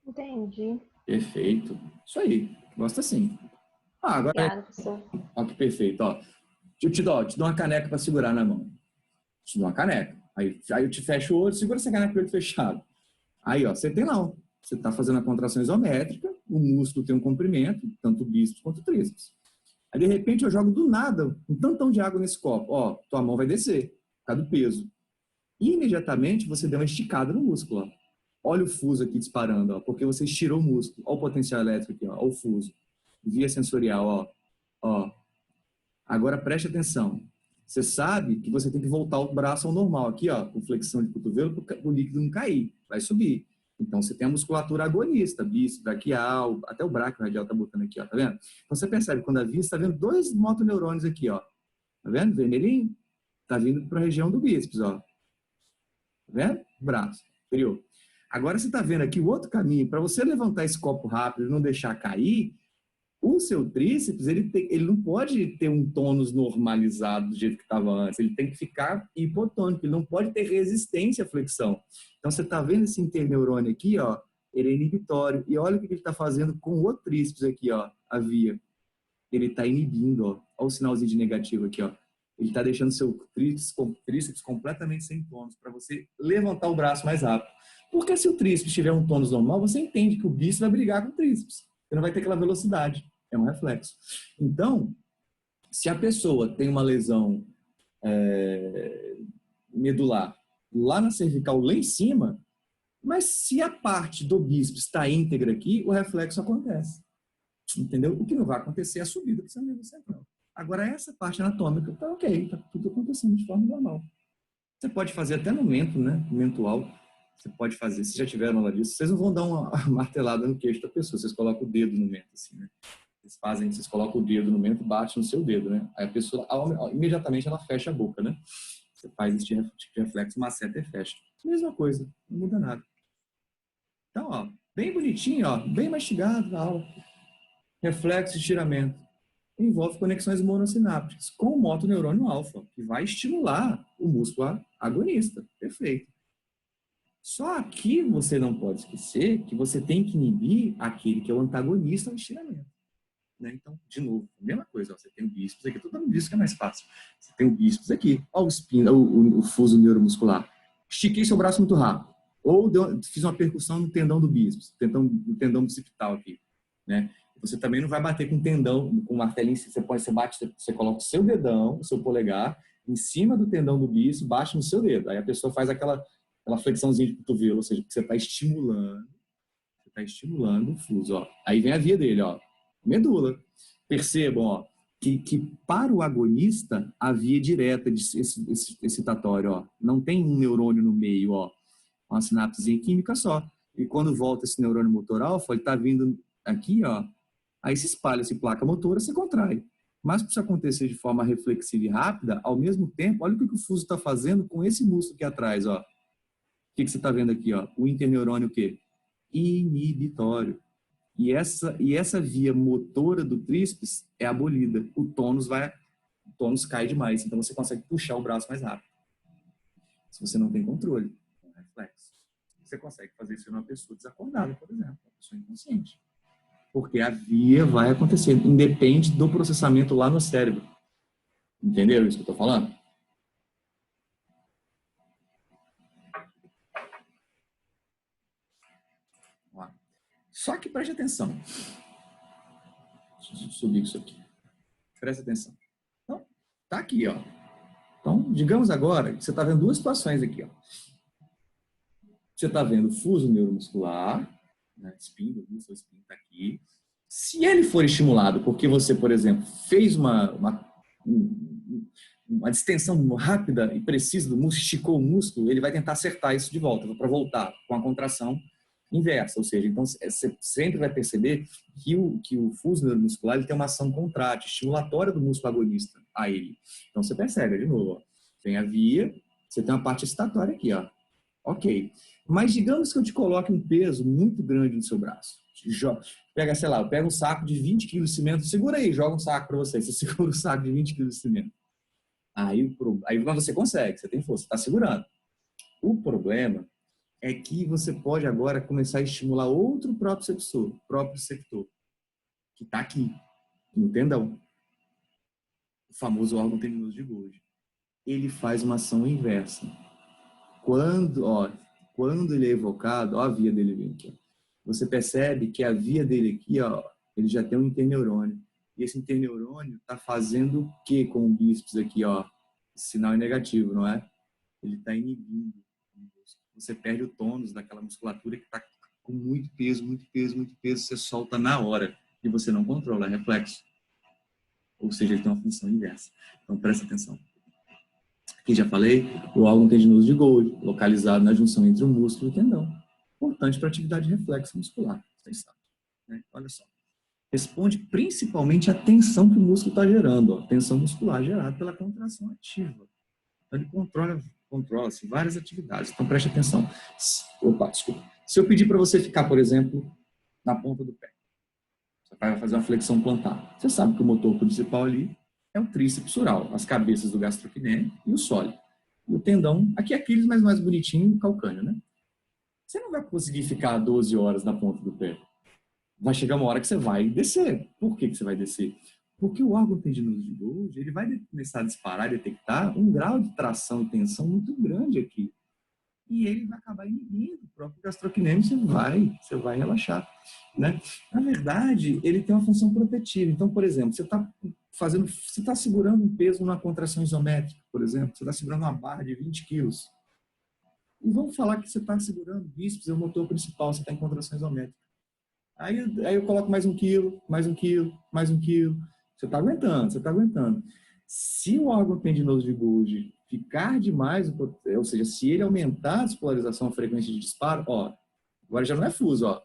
Entendi. Perfeito. Isso aí. Gosta assim. Agora. Obrigada, professor. Ó, que perfeito. Ó. Eu te dou uma caneca para segurar na mão. Te dou uma caneca. Aí eu te fecho o olho, segura essa caneca com o olho fechado. Aí, ó, você tem lá, ó. Você está fazendo a contração isométrica, o músculo tem um comprimento, tanto o bíceps quanto o tríceps. Aí, de repente, eu jogo do nada um tantão de água nesse copo. Ó, tua mão vai descer, por causa do peso. E, imediatamente, você deu uma esticada no músculo, ó. Olha o fuso aqui disparando, ó, porque você estirou o músculo. Olha o potencial elétrico aqui, ó, olha o fuso. Via sensorial, ó. Ó. Agora, preste atenção. Você sabe que você tem que voltar o braço ao normal aqui, ó, com flexão de cotovelo, para o líquido não cair. Vai subir. Então, você tem a musculatura agonista, bíceps, braquial, até o braquio radial tá botando aqui, ó, tá vendo? Então, você percebe, quando a via está vendo dois motoneurônios aqui, ó. Tá vendo? Vermelhinho? Tá vindo para a região do bíceps, ó. Tá vendo? Braço, inferior. Agora, você tá vendo aqui o outro caminho. Para você levantar esse copo rápido e não deixar cair, o seu tríceps, ele não pode ter um tônus normalizado do jeito que estava antes. Ele tem que ficar hipotônico. Ele não pode ter resistência à flexão. Então, você está vendo esse interneurônio aqui, ó, ele é inibitório. E olha o que ele está fazendo com o outro tríceps aqui, ó, a via. Ele está inibindo, ó. Olha o sinalzinho de negativo aqui, ó. Ele está deixando seu tríceps completamente sem tônus, para você levantar o braço mais rápido. Porque se o tríceps tiver um tônus normal, você entende que o bíceps vai brigar com o tríceps. Você não vai ter aquela velocidade. É um reflexo. Então, se a pessoa tem uma lesão medular lá na cervical, lá em cima, mas se a parte do bíceps está íntegra aqui, o reflexo acontece. Entendeu? O que não vai acontecer é a subida para o nervo central. Agora, essa parte anatômica está ok, está tudo acontecendo de forma normal. Você pode fazer até no mento, né? No mento alto. Você pode fazer, se já tiveram aula disso, vocês não vão dar uma martelada no queixo da pessoa, vocês colocam o dedo no mento, assim, né? Vocês colocam o dedo no mento e bate no seu dedo, né? Aí a pessoa, imediatamente, ela fecha a boca, né? Você faz esse tipo de reflexo, maceta e fecha. Mesma coisa, não muda nada. Então, ó, bem bonitinho, ó, bem mastigado a aula. Reflexo e estiramento. Envolve conexões monossinápticas com o motoneurônio alfa, que vai estimular o músculo agonista. Perfeito. Só aqui você não pode esquecer que você tem que inibir aquele que é o antagonista ao estiramento. Né? Então, de novo, a mesma coisa. Ó, você tem o bíceps aqui, tudo dando isso que é mais fácil. Você tem o bíceps aqui, ó, o fuso neuromuscular. Estiquei seu braço muito rápido. Ou fiz uma percussão no tendão do bíceps, no tendão bicipital aqui, né? Você também não vai bater com o tendão, com o martelinho, você coloca o seu dedão, o seu polegar, em cima do tendão do bíceps, bate no seu dedo. Aí a pessoa faz aquela flexãozinha de cotovelo, ou seja, você está estimulando o fuso, ó. Aí vem a via dele, ó, medula. Percebam, ó, que para o agonista, a via direta de excitatória, ó, não tem um neurônio no meio, ó, uma sinapsezinha química só. E quando volta esse neurônio motor alfa, ele está vindo aqui, ó, aí se espalha essa placa motora, se contrai. Mas para isso acontecer de forma reflexiva e rápida, ao mesmo tempo, olha o que o fuso está fazendo com esse músculo aqui atrás, ó. O que você está vendo aqui, ó? O interneurônio o quê? Inibitório. E essa via motora do tríceps é abolida. O tônus cai demais, então você consegue puxar o braço mais rápido. Se você não tem controle, é um reflexo. Você consegue fazer isso numa pessoa desacordada, por exemplo, uma pessoa inconsciente. Porque a via vai acontecer, independe do processamento lá no cérebro. Entenderam isso que eu estou falando? Só que preste atenção. Deixa eu subir isso aqui. Presta atenção. Então, tá aqui, ó. Então, digamos agora que você está vendo duas situações aqui, ó. Você está vendo o fuso neuromuscular, né? Espinho, o músculo espinho está aqui. Se ele for estimulado porque você, por exemplo, fez uma distensão rápida e precisa do músculo, esticou o músculo, ele vai tentar acertar isso de volta, para voltar com a contração inversa. Ou seja, então você sempre vai perceber que o fuso neuromuscular ele tem uma ação contrátil, estimulatória do músculo agonista a ele. Então você percebe, de novo, ó, tem a via, você tem uma parte excitatória aqui, ó. Ok. Mas digamos que eu te coloque um peso muito grande no seu braço. Pega, sei lá, pega um saco de 20 kg de cimento, segura aí, joga um saco para você. Você segura um saco de 20 kg de cimento. Aí você consegue, você tem força, você está segurando. O problema é que você pode agora começar a estimular outro próprio receptor, que está aqui, no tendão. O famoso órgão tendinoso de Golgi. Ele faz uma ação inversa. Quando ele é evocado, ó a via dele vem aqui. Você percebe que a via dele aqui, ó, ele já tem um interneurônio. E esse interneurônio está fazendo o que com o bíceps aqui, ó? Esse sinal é negativo, não é? Ele está inibindo. Você perde o tônus daquela musculatura que está com muito peso, você solta na hora e você não controla, é reflexo. Ou seja, ele tem uma função inversa. Então, presta atenção. Aqui já falei, o órgão tendinoso de Golgi, localizado na junção entre o músculo e o tendão. Importante para a atividade reflexa muscular. Vocês sabem, né? Olha só. Responde principalmente à tensão que o músculo está gerando. Ó. Tensão muscular gerada pela contração ativa. Então, ele controla-se várias atividades. Então, preste atenção. Desculpa. Se eu pedir para você ficar, por exemplo, na ponta do pé, você vai fazer uma flexão plantar. Você sabe que o motor principal ali é o tríceps sural, as cabeças do gastrocnêmio e o sólido. E o tendão, aqui é Aquiles, mas mais bonitinho, calcâneo, né? Você não vai conseguir ficar 12 horas na ponta do pé. Vai chegar uma hora que você vai descer. Por que você vai descer? Porque o órgão tendinoso de Golgi, ele vai começar a disparar e detectar um grau de tração e tensão muito grande aqui. E ele vai acabar inibindo o próprio gastrocnêmio, você vai relaxar, né? Na verdade, ele tem uma função protetiva. Então, por exemplo, você está segurando um peso numa contração isométrica, por exemplo, você está segurando uma barra de 20 quilos. E vamos falar que você está segurando o bíceps, é o motor principal, você está em contração isométrica. Aí eu coloco mais um quilo. Você está aguentando. Se o órgão tendinoso de Golgi ficar demais, ou seja, se ele aumentar a despolarização, a frequência de disparo, ó, agora já não é fuso, ó,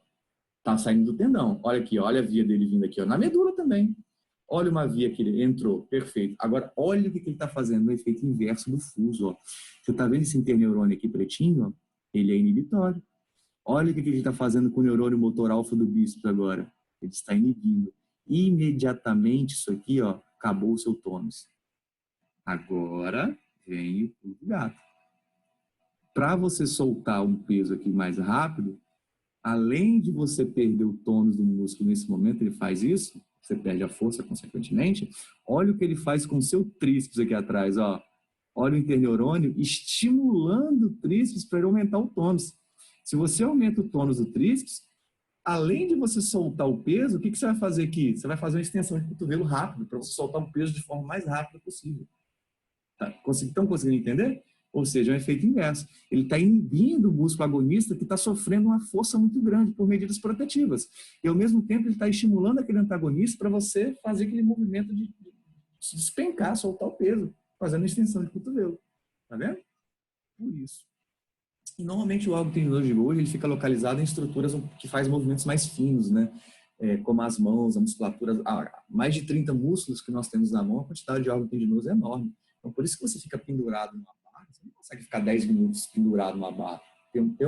tá saindo do tendão. Olha aqui, olha a via dele vindo aqui, ó, na medula também. Olha uma via que ele entrou, perfeito. Agora, olha o que ele está fazendo, o efeito inverso do fuso, ó. Você está vendo esse interneurônio aqui pretinho, ó? Ele é inibitório. Olha o que ele está fazendo com o neurônio motor alfa do bíceps agora. Ele está inibindo. Imediatamente isso aqui, ó, acabou o seu tônus. Agora vem o pulo do gato. Para você soltar um peso aqui mais rápido, além de você perder o tônus do músculo nesse momento, ele faz isso, você perde a força consequentemente, olha o que ele faz com o seu tríceps aqui atrás, ó. Olha o interneurônio estimulando o tríceps para ele aumentar o tônus. Se você aumenta o tônus do tríceps, além de você soltar o peso, o que você vai fazer aqui? Você vai fazer uma extensão de cotovelo rápido, para você soltar o peso de forma mais rápida possível. Tá? Estão conseguindo entender? Ou seja, é um efeito inverso. Ele está inibindo o músculo agonista que está sofrendo uma força muito grande por medidas protetivas. E, ao mesmo tempo, ele está estimulando aquele antagonista para você fazer aquele movimento de se despencar, soltar o peso, fazendo extensão de cotovelo. Tá vendo? Por isso. E, normalmente, o órgão tendinoso de Golgi, ele fica localizado em estruturas que fazem movimentos mais finos, né? Como as mãos, a musculatura. Mais de 30 músculos que nós temos na mão, a quantidade de órgão tendinoso é enorme. Então, por isso que você fica pendurado numa barra. Você não consegue ficar 10 minutos pendurado numa barra.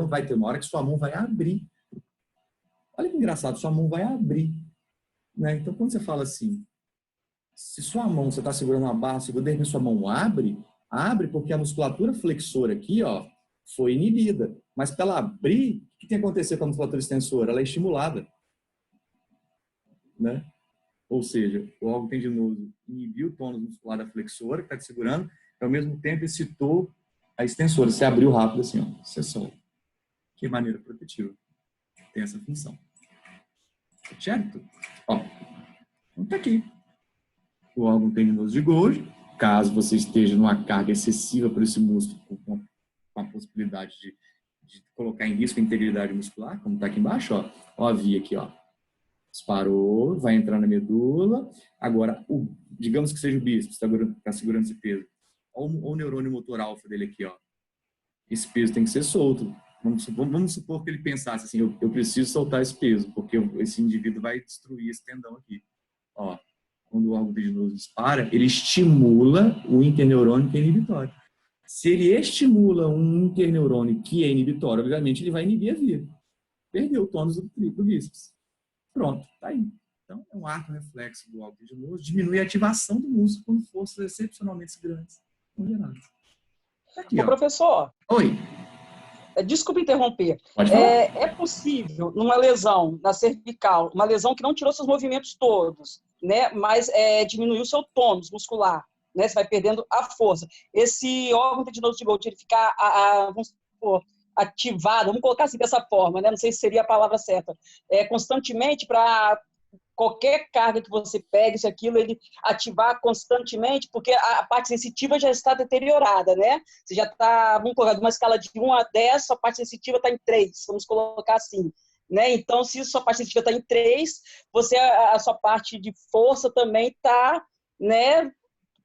Vai ter uma hora que sua mão vai abrir. Olha que engraçado, sua mão vai abrir. Né? Então, quando você fala assim, se sua mão, você está segurando uma barra, de repente sua mão abre porque a musculatura flexora aqui, ó, foi inibida. Mas para ela abrir, o que tem que acontecer com a musculatura extensora? Ela é estimulada. Né? Ou seja, o órgão tendinoso inibiu o tônus muscular da flexora, que está te segurando, e ao mesmo tempo excitou a extensora. Você abriu rápido assim, ó, você solta. Que maneira protetiva. Tem essa função. Certo? Ó, então tá aqui. O órgão tendinoso de Golgi, caso você esteja numa carga excessiva por esse músculo, com a possibilidade de colocar em risco a integridade muscular, como está aqui embaixo, ó a via aqui, ó. Disparou, vai entrar na medula. Agora, digamos que seja o bíceps, está segurando esse peso. Olha o neurônio motor alfa dele aqui, ó. Esse peso tem que ser solto. Vamos supor que ele pensasse assim, eu preciso soltar esse peso, porque esse indivíduo vai destruir esse tendão aqui. Ó, quando o órgão tendinoso dispara, ele estimula o interneurônio que é inibitório. Se ele estimula um interneurônio que é inibitório, obviamente ele vai inibir a via. Perdeu o tônus do bíceps. Pronto, tá aí. Então, é um arco reflexo do órgão tendinoso, diminui a ativação do músculo quando forças excepcionalmente grandes são geradas. Tá aqui, Ô, professor. Oi. Desculpe interromper. Pode falar. É possível, numa lesão na cervical, uma lesão que não tirou seus movimentos todos, né, mas diminuiu o seu tônus muscular, né, você vai perdendo a força. Esse órgão tendinoso de Golgi, ele ficar, vamos supor, ativado, vamos colocar assim dessa forma, né, não sei se seria a palavra certa, constantemente para qualquer carga que você pegue, isso, aquilo, ele ativar constantemente, porque a parte sensitiva já está deteriorada, né? Você já está, vamos colocar, de uma escala de 1 a 10, sua parte sensitiva está em 3, vamos colocar assim, né? Então, se sua parte sensitiva está em 3, a sua parte de força também está, né,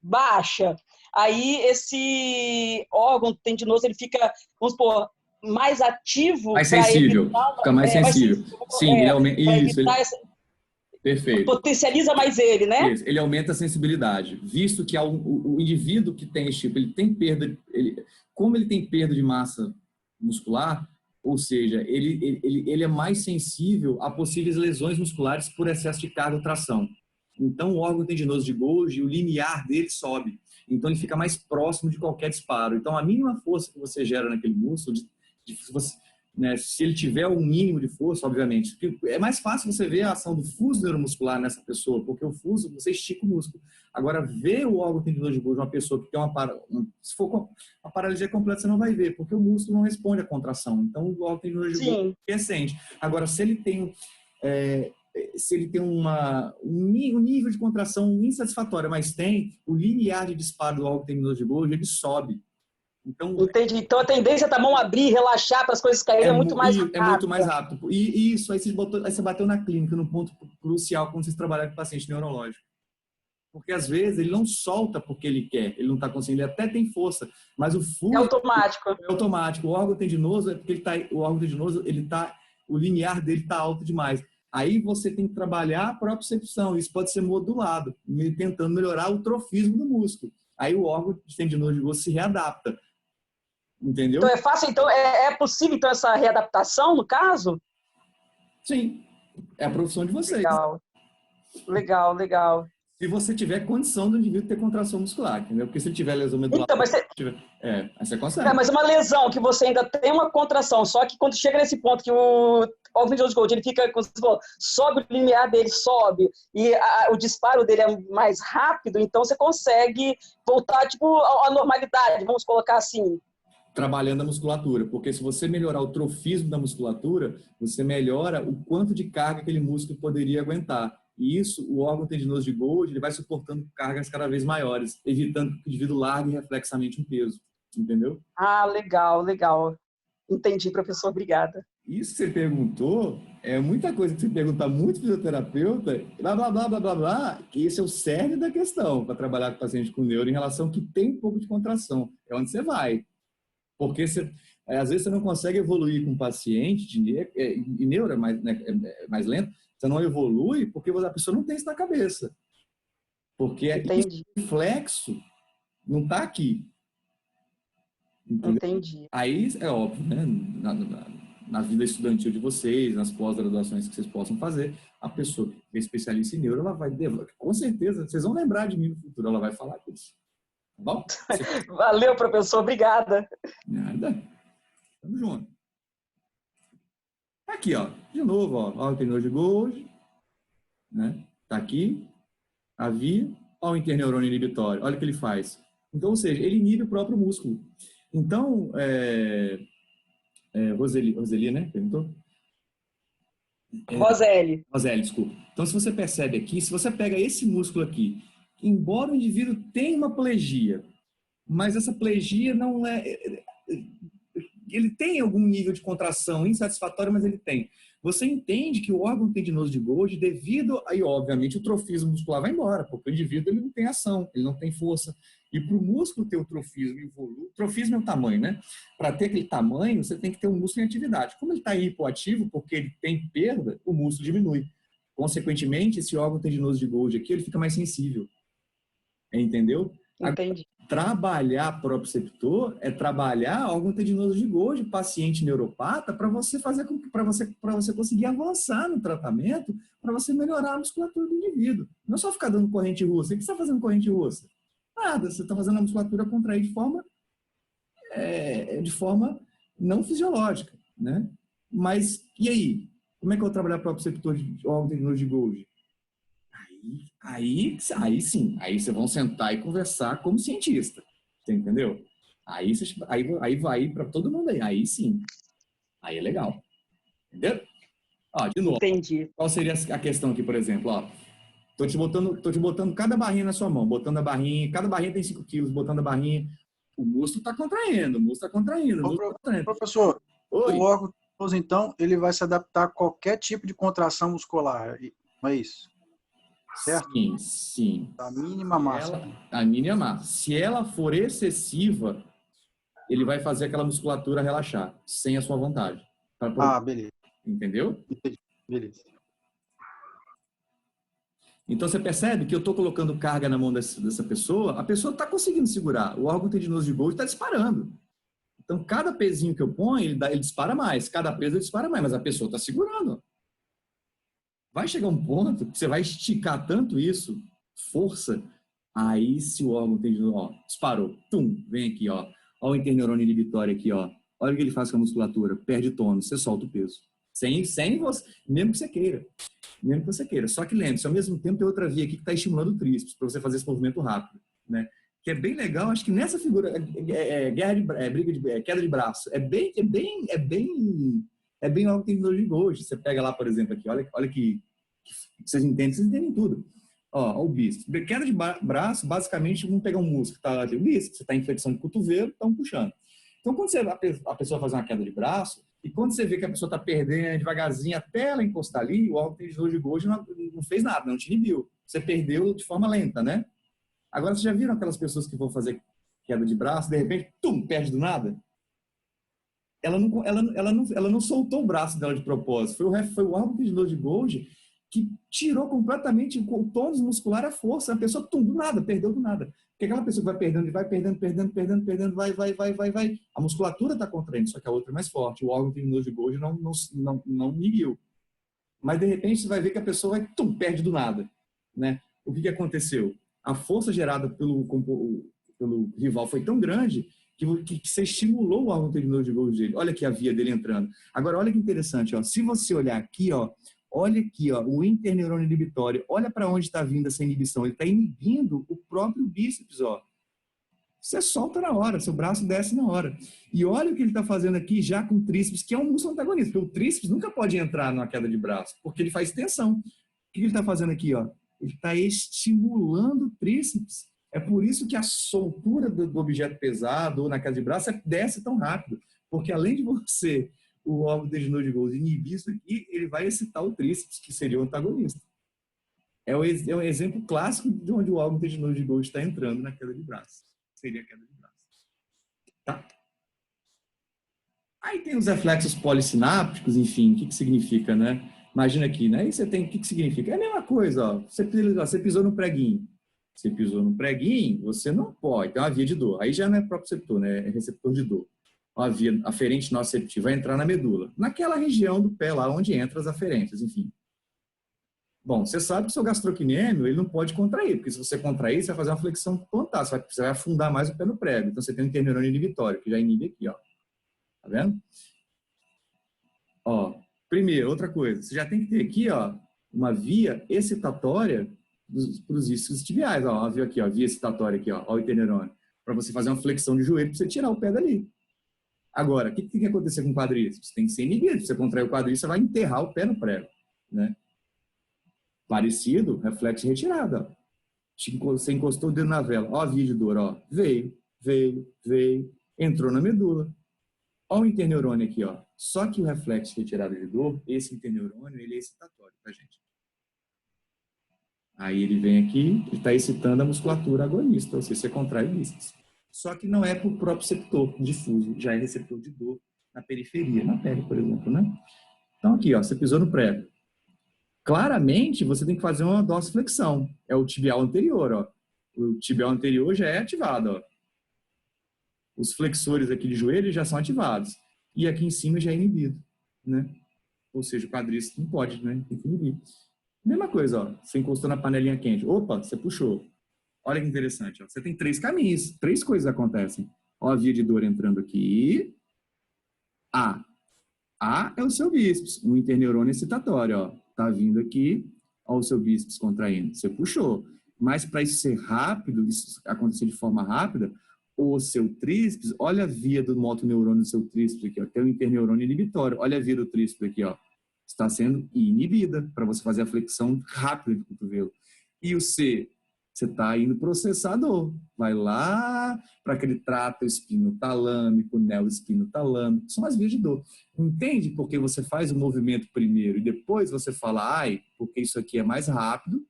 baixa. Aí, esse órgão tendinoso, ele fica, vamos supor, mais ativo. Mais sensível, fica mais sensível. Sim, ele aumenta. Isso, perfeito. Potencializa mais ele, né? Isso, ele aumenta a sensibilidade. Visto que o indivíduo que tem esse tipo, ele tem perda, como ele tem perda de massa muscular, ou seja, ele é mais sensível a possíveis lesões musculares por excesso de carga ou tração. Então, o órgão tendinoso de Golgi, o limiar dele sobe. Então, ele fica mais próximo de qualquer disparo. Então, a mínima força que você gera naquele músculo, né, se ele tiver um mínimo de força, obviamente, é mais fácil você ver a ação do fuso neuromuscular nessa pessoa, porque o fuso, você estica o músculo. Agora, ver o órgão tendinoso de Golgi de uma pessoa que tem se for uma paralisia completa, você não vai ver, porque o músculo não responde à contração. Então, o órgão tendinoso de Golgi é sente. Agora, se ele tem um nível de contração insatisfatório, mas tem o limiar de disparo do órgão tendinoso de Golgi, ele sobe. Então, entendi. Então a tendência da mão abrir, relaxar para as coisas caírem é muito mais rápido. É muito mais rápido. E isso, aí você bateu na clínica, no ponto crucial quando vocês trabalham com paciente neurológico. Porque às vezes ele não solta porque ele quer, ele não está conseguindo, ele até tem força, mas o fuso... É automático. É automático. O órgão tendinoso é porque o limiar dele está alto demais. Aí você tem que trabalhar a propriocepção, isso pode ser modulado, tentando melhorar o trofismo do músculo. Aí o órgão tendinoso de Golgi se readapta. Entendeu? Então é fácil, então é possível então essa readaptação, no caso? Sim, é a profissão de vocês. Legal. Se você tiver condição do indivíduo ter contração muscular, entendeu? Porque se ele tiver lesão medular... Então, mas aí você consegue. Mas uma lesão que você ainda tem uma contração, só que quando chega nesse ponto que o órgão tendinoso de Golgi, ele fica, como você falou, sobe o limiar dele, sobe, e o disparo dele é mais rápido, então você consegue voltar, tipo, à normalidade, vamos colocar assim. trabalhando a musculatura, porque se você melhorar o trofismo da musculatura, você melhora o quanto de carga aquele músculo poderia aguentar. E isso, o órgão tendinoso de Golgi, ele vai suportando cargas cada vez maiores, evitando que o indivíduo largue reflexamente um peso. Entendeu? Ah, legal, legal. Entendi, professor, obrigada. Isso que você perguntou é muita coisa que você pergunta muito fisioterapeuta, blá, blá, blá, blá, blá, blá, que esse é o cerne da questão para trabalhar com paciente com neuro em relação que tem um pouco de contração. É onde você vai. Porque às vezes você não consegue evoluir com um paciente de neuro, é mais lento, você não evolui porque a pessoa não tem isso na cabeça. Porque o reflexo não está aqui. Entendeu? Entendi. Aí é óbvio, né? Na vida estudantil de vocês, nas pós-graduações que vocês possam fazer, a pessoa que é especialista em neuro, ela vai, com certeza, vocês vão lembrar de mim no futuro, ela vai falar disso. Tá bom? Valeu, professor, obrigada. Nada. Tamo junto. Aqui, ó, de novo, ó, o tendinose de Golgi, né? Tá aqui, a via, ó, o interneurônio inibitório, olha o que ele faz. Então, ou seja, ele inibe o próprio músculo. Então, Roseli, né? Perguntou? Roseli, desculpa. Então, se você percebe aqui, se você pega esse músculo aqui, embora o indivíduo tenha uma plegia, mas essa plegia não é... Ele tem algum nível de contração insatisfatório, mas ele tem. Você entende que o órgão tendinoso de Golgi, devido aí, obviamente, o trofismo muscular vai embora, porque o indivíduo ele não tem ação, ele não tem força. E para o músculo ter o trofismo e o volume, trofismo é o tamanho, né? Para ter aquele tamanho, você tem que ter um músculo em atividade. Como ele está hipoativo, porque ele tem perda, o músculo diminui. Consequentemente, esse órgão tendinoso de Golgi aqui, ele fica mais sensível. Entendeu? Entendi. Trabalhar proprioceptor é trabalhar órgão tendinoso de Golgi, paciente neuropata, para você conseguir avançar no tratamento, para você melhorar a musculatura do indivíduo. Não é só ficar dando corrente russa. O que você está fazendo corrente russa? Nada, você está fazendo a musculatura contrair de forma não fisiológica, né? Mas, e aí? Como é que eu vou trabalhar proprioceptor de órgão tendinoso de Golgi? Aí sim, aí vocês vão sentar e conversar como cientista, você entendeu? Aí vai para todo mundo aí sim, aí é legal, entendeu? Ó, de novo, entendi. Qual seria a questão aqui, por exemplo? Ó, tô te botando cada barrinha na sua mão, botando a barrinha, cada barrinha tem 5 quilos, botando a barrinha, o músculo está contraindo, Professor, Oi? o órgão, então, ele vai se adaptar a qualquer tipo de contração muscular, não é isso? Certo? Sim. A mínima massa. A mínima massa. Se ela for excessiva, ele vai fazer aquela musculatura relaxar, sem a sua vontade. Beleza. Entendeu? Entendi. Beleza. Então você percebe que eu estou colocando carga na mão dessa pessoa, a pessoa está conseguindo segurar. O órgão tendinoso de Golgi está disparando. Então cada pezinho que eu ponho, ele dispara mais. Cada peso ele dispara mais, mas a pessoa está segurando. Vai chegar um ponto que você vai esticar tanto isso, força, aí se o órgão tendinoso, ó, disparou, vem aqui, ó o interneurônio inibitório aqui, ó. Olha o que ele faz com a musculatura, perde tônus, você solta o peso. Sem você, mesmo que você queira. Só que lembre-se, ao mesmo tempo tem outra via aqui que está estimulando o tríceps, para você fazer esse movimento rápido, né? Que é bem legal, acho que nessa figura, queda de braço, é bem órgão tendinoso de Golgi. Você pega lá, por exemplo, aqui, olha que vocês entendem tudo. Ó, o bíceps. Queda de braço, basicamente, vamos pegar um músculo que está lá, o bíceps, você está em flexão de cotovelo, estão puxando. Então, quando a pessoa faz uma queda de braço, e quando você vê que a pessoa está perdendo devagarzinho até ela encostar ali, o órgão tendinoso de Golgi não fez nada, não te inibiu. Você perdeu de forma lenta, né? Agora, vocês já viram aquelas pessoas que vão fazer queda de braço, de repente, perde do nada? Ela não soltou o braço dela de propósito. Foi o órgão tendinoso de Golgi que tirou completamente o tônus muscular, a força. A pessoa, do nada, perdeu do nada. Porque aquela pessoa que vai perdendo, vai. A musculatura está contraindo, só que a outra é mais forte. O órgão tendinoso de Golgi não inibiu. Mas, de repente, você vai ver que a pessoa perde do nada, né? O que aconteceu? A força gerada pelo rival foi tão grande que você estimulou o órgão tendinoso de Golgi dele. Olha aqui a via dele entrando. Agora, olha que interessante, ó. Se você olhar aqui, ó, olha aqui, ó, o interneurônio inibitório. Olha para onde está vindo essa inibição. Ele está inibindo o próprio bíceps, ó. você solta na hora, seu braço desce na hora. E olha o que ele está fazendo aqui já com o tríceps, que é um músculo antagonista, porque o tríceps nunca pode entrar numa queda de braço, porque ele faz tensão. O que ele está fazendo aqui? Ó? Ele está estimulando o tríceps. É por isso que a soltura do objeto pesado ou na queda de braço desce tão rápido, porque além de você, o órgão tendinoso de Golgi, inibir isso aqui, ele vai excitar o tríceps, que seria o antagonista. É um exemplo clássico de onde o órgão tendinoso de Golgi está entrando na queda de braço. Seria a queda de braço. Tá? Aí tem os reflexos polissinápticos, enfim, o que significa, né? Imagina aqui, né? Aí você tem, o que significa? É a mesma coisa, ó. Você pisou no preguinho. Você pisou no preguinho, você não pode. Tem uma via de dor. Aí já não é proprioceptor, né? É receptor de dor. Uma via aferente nociceptiva vai entrar na medula. Naquela região do pé lá onde entra as aferências, enfim. Bom, você sabe que o seu gastrocnêmio, ele não pode contrair, porque se você contrair, você vai fazer uma flexão plantar, você vai afundar mais o pé no prego. Então, você tem um interneurônio inibitório, que já inibe aqui, ó. Tá vendo? Ó, primeiro, outra coisa, você já tem que ter aqui, ó, uma via excitatória para os isquios tibiais, ó, aqui, ó, via excitatória aqui, ó, o interneurônio, para você fazer uma flexão de joelho, para você tirar o pé dali. Agora, o que tem que acontecer com o quadríceps? Tem que ser inibido. Se você contrair o quadríceps, você vai enterrar o pé no prego, né? Parecido, reflexo de retirada. Ó. Você encostou o dedo na vela. Ó a via de dor, ó. Veio, entrou na medula. Ó o interneurônio aqui, ó. Só que o reflexo de retirada de dor, esse interneurônio, ele é excitatório, tá, gente? Aí ele vem aqui, ele está excitando a musculatura agonista, ou seja, você contrai o bíceps. Só que não é por proprioceptor difuso, já é receptor de dor na periferia, na pele, por exemplo, né? Então aqui, ó, você pisou no prego. Claramente, você tem que fazer uma dorsiflexão. É o tibial anterior, ó. O tibial anterior já é ativado, ó. Os flexores aqui de joelho já são ativados. E aqui em cima já é inibido, né? Ou seja, o quadríceps não pode, né? Tem que inibir. Mesma coisa, ó. Você encostou na panelinha quente. Opa, você puxou. Olha que interessante, ó. Você tem 3 caminhos. 3 coisas acontecem. Ó a via de dor entrando aqui. A é o seu bíceps. Um interneurônio excitatório, ó. Tá vindo aqui, ó o seu bíceps contraindo. Você puxou. Mas para isso ser rápido, isso acontecer de forma rápida, o seu tríceps, olha a via do motoneurônio do seu tríceps aqui, ó. Tem um interneurônio inibitório. Olha a via do tríceps aqui, ó. Está sendo inibida para você fazer a flexão rápida do cotovelo. E o C, você está indo processador. Vai lá para aquele trato espinotalâmico, neoespinotalâmico. São as vias de dor. Entende por que você faz o movimento primeiro e depois você fala, ai, porque isso aqui é mais rápido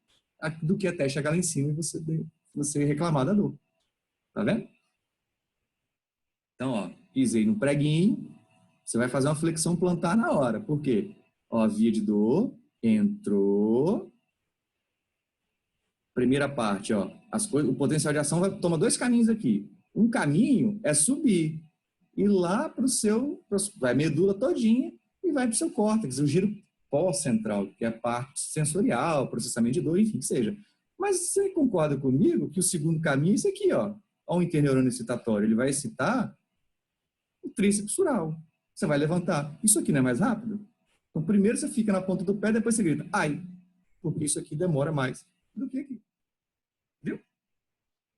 do que até chegar lá em cima e você reclamar da dor. Tá vendo? Então, ó, pisei no preguinho, você vai fazer uma flexão plantar na hora. Por quê? Ó, a via de dor entrou. Primeira parte, ó, o potencial de ação toma 2 caminhos aqui. Um caminho é subir e lá para o seu, vai a medula todinha e vai para o seu córtex, o giro pós-central, que é a parte sensorial, processamento de dor, enfim, que seja. Mas você concorda comigo que o segundo caminho é esse aqui, ó, o interneurônio excitatório, ele vai excitar o tríceps sural. Você vai levantar. Isso aqui não é mais rápido? Então, primeiro você fica na ponta do pé, depois você grita, ai, porque isso aqui demora mais do que aqui. Viu?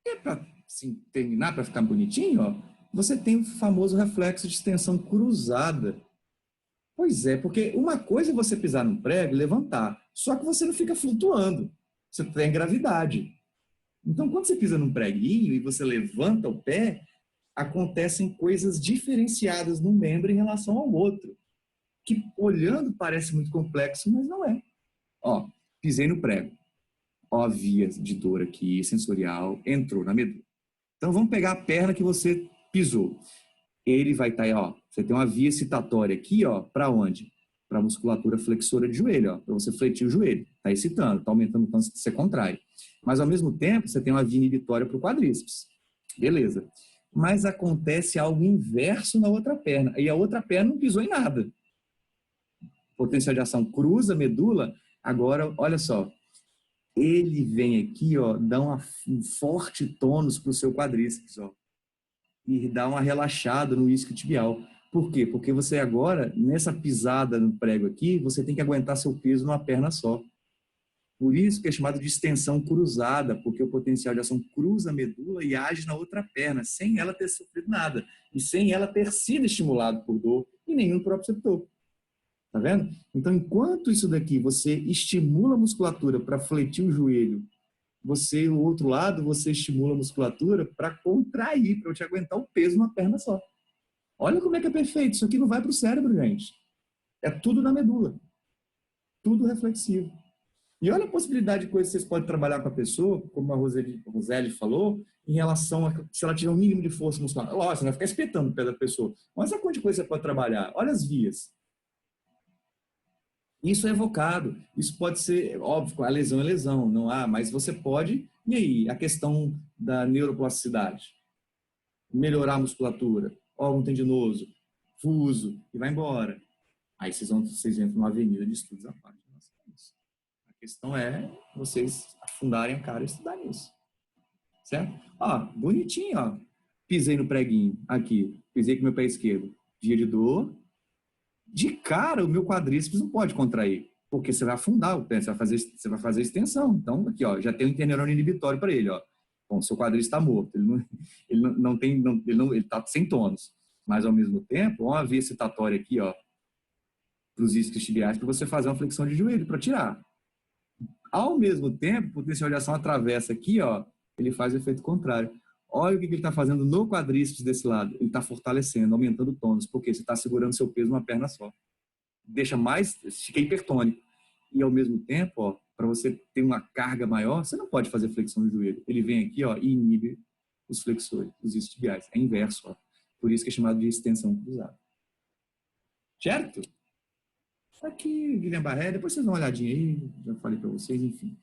E para assim, terminar, para ficar bonitinho, ó, você tem o famoso reflexo de extensão cruzada. Pois é, porque uma coisa é você pisar no prego e levantar, só que você não fica flutuando, você tem gravidade. Então, quando você pisa num preguinho e você levanta o pé, acontecem coisas diferenciadas num membro em relação ao outro, que olhando parece muito complexo, mas não é. Ó, pisei no prego. Ó, a via de dor aqui, sensorial, entrou na medula. Então, vamos pegar a perna que você pisou. Ele vai estar, ó, você tem uma via excitatória aqui, ó, para onde? Para a musculatura flexora de joelho, ó, para você fletir o joelho. Está excitando, está aumentando o tanto que você contrai. Mas, ao mesmo tempo, você tem uma via inibitória para o quadríceps. Beleza. Mas acontece algo inverso na outra perna. E a outra perna não pisou em nada. Potencial de ação cruza a medula. Agora, olha só. Ele vem aqui, ó, dá um forte tônus para o seu quadríceps, ó. E dá uma relaxada no isquiotibial. Por quê? Porque você agora, nessa pisada no prego aqui, você tem que aguentar seu peso numa perna só. Por isso que é chamado de extensão cruzada, porque o potencial de ação cruza a medula e age na outra perna, sem ela ter sofrido nada, e sem ela ter sido estimulado por dor e nenhum proprioceptor. Tá vendo? Então, enquanto isso daqui, você estimula a musculatura para fletir o joelho, o outro lado, você estimula a musculatura para contrair, para eu te aguentar o peso numa perna só. Olha como é que é perfeito. Isso aqui não vai para o cérebro, gente. É tudo na medula. Tudo reflexivo. E olha a possibilidade de coisas que vocês podem trabalhar com a pessoa, como a Roseli falou, em relação a se ela tiver um mínimo de força muscular. Lógico, você não vai ficar espetando o pé da pessoa. Mas a quanto de coisa você pode trabalhar? Olha as vias. Isso é evocado. Isso pode ser, óbvio, a lesão é lesão, não há, mas você pode. E aí, a questão da neuroplasticidade? Melhorar a musculatura, órgão tendinoso, fuso, e vai embora. Aí vocês entram numa avenida de estudos à parte. A questão é vocês afundarem a cara e estudar isso. Certo? Ó, bonitinho, ó. Pisei no preguinho, aqui. Pisei com o meu pé esquerdo. Dia de dor. De cara, o meu quadríceps não pode contrair, porque você vai afundar o pé, você vai fazer extensão. Então, aqui, ó, já tem um interneurônio inibitório para ele, ó. Bom, seu quadríceps está morto, ele está sem tônus. Mas, ao mesmo tempo, uma via excitatória aqui, ó, para os isquios tibiais, para você fazer uma flexão de joelho, para tirar. Ao mesmo tempo, o potencial de ação atravessa aqui, ó, ele faz o efeito contrário. Olha o que ele está fazendo no quadríceps desse lado. Ele está fortalecendo, aumentando o tônus, porque você está segurando seu peso numa perna só. Deixa mais, fica hipertônico. E ao mesmo tempo, ó, para você ter uma carga maior, você não pode fazer flexão de joelho. Ele vem aqui, ó, e inibe os flexores, os isquiotibiais. É inverso, ó. Por isso que é chamado de extensão cruzada. Certo? Aqui, Guilherme Barré, depois vocês dão uma olhadinha aí, já falei para vocês, enfim.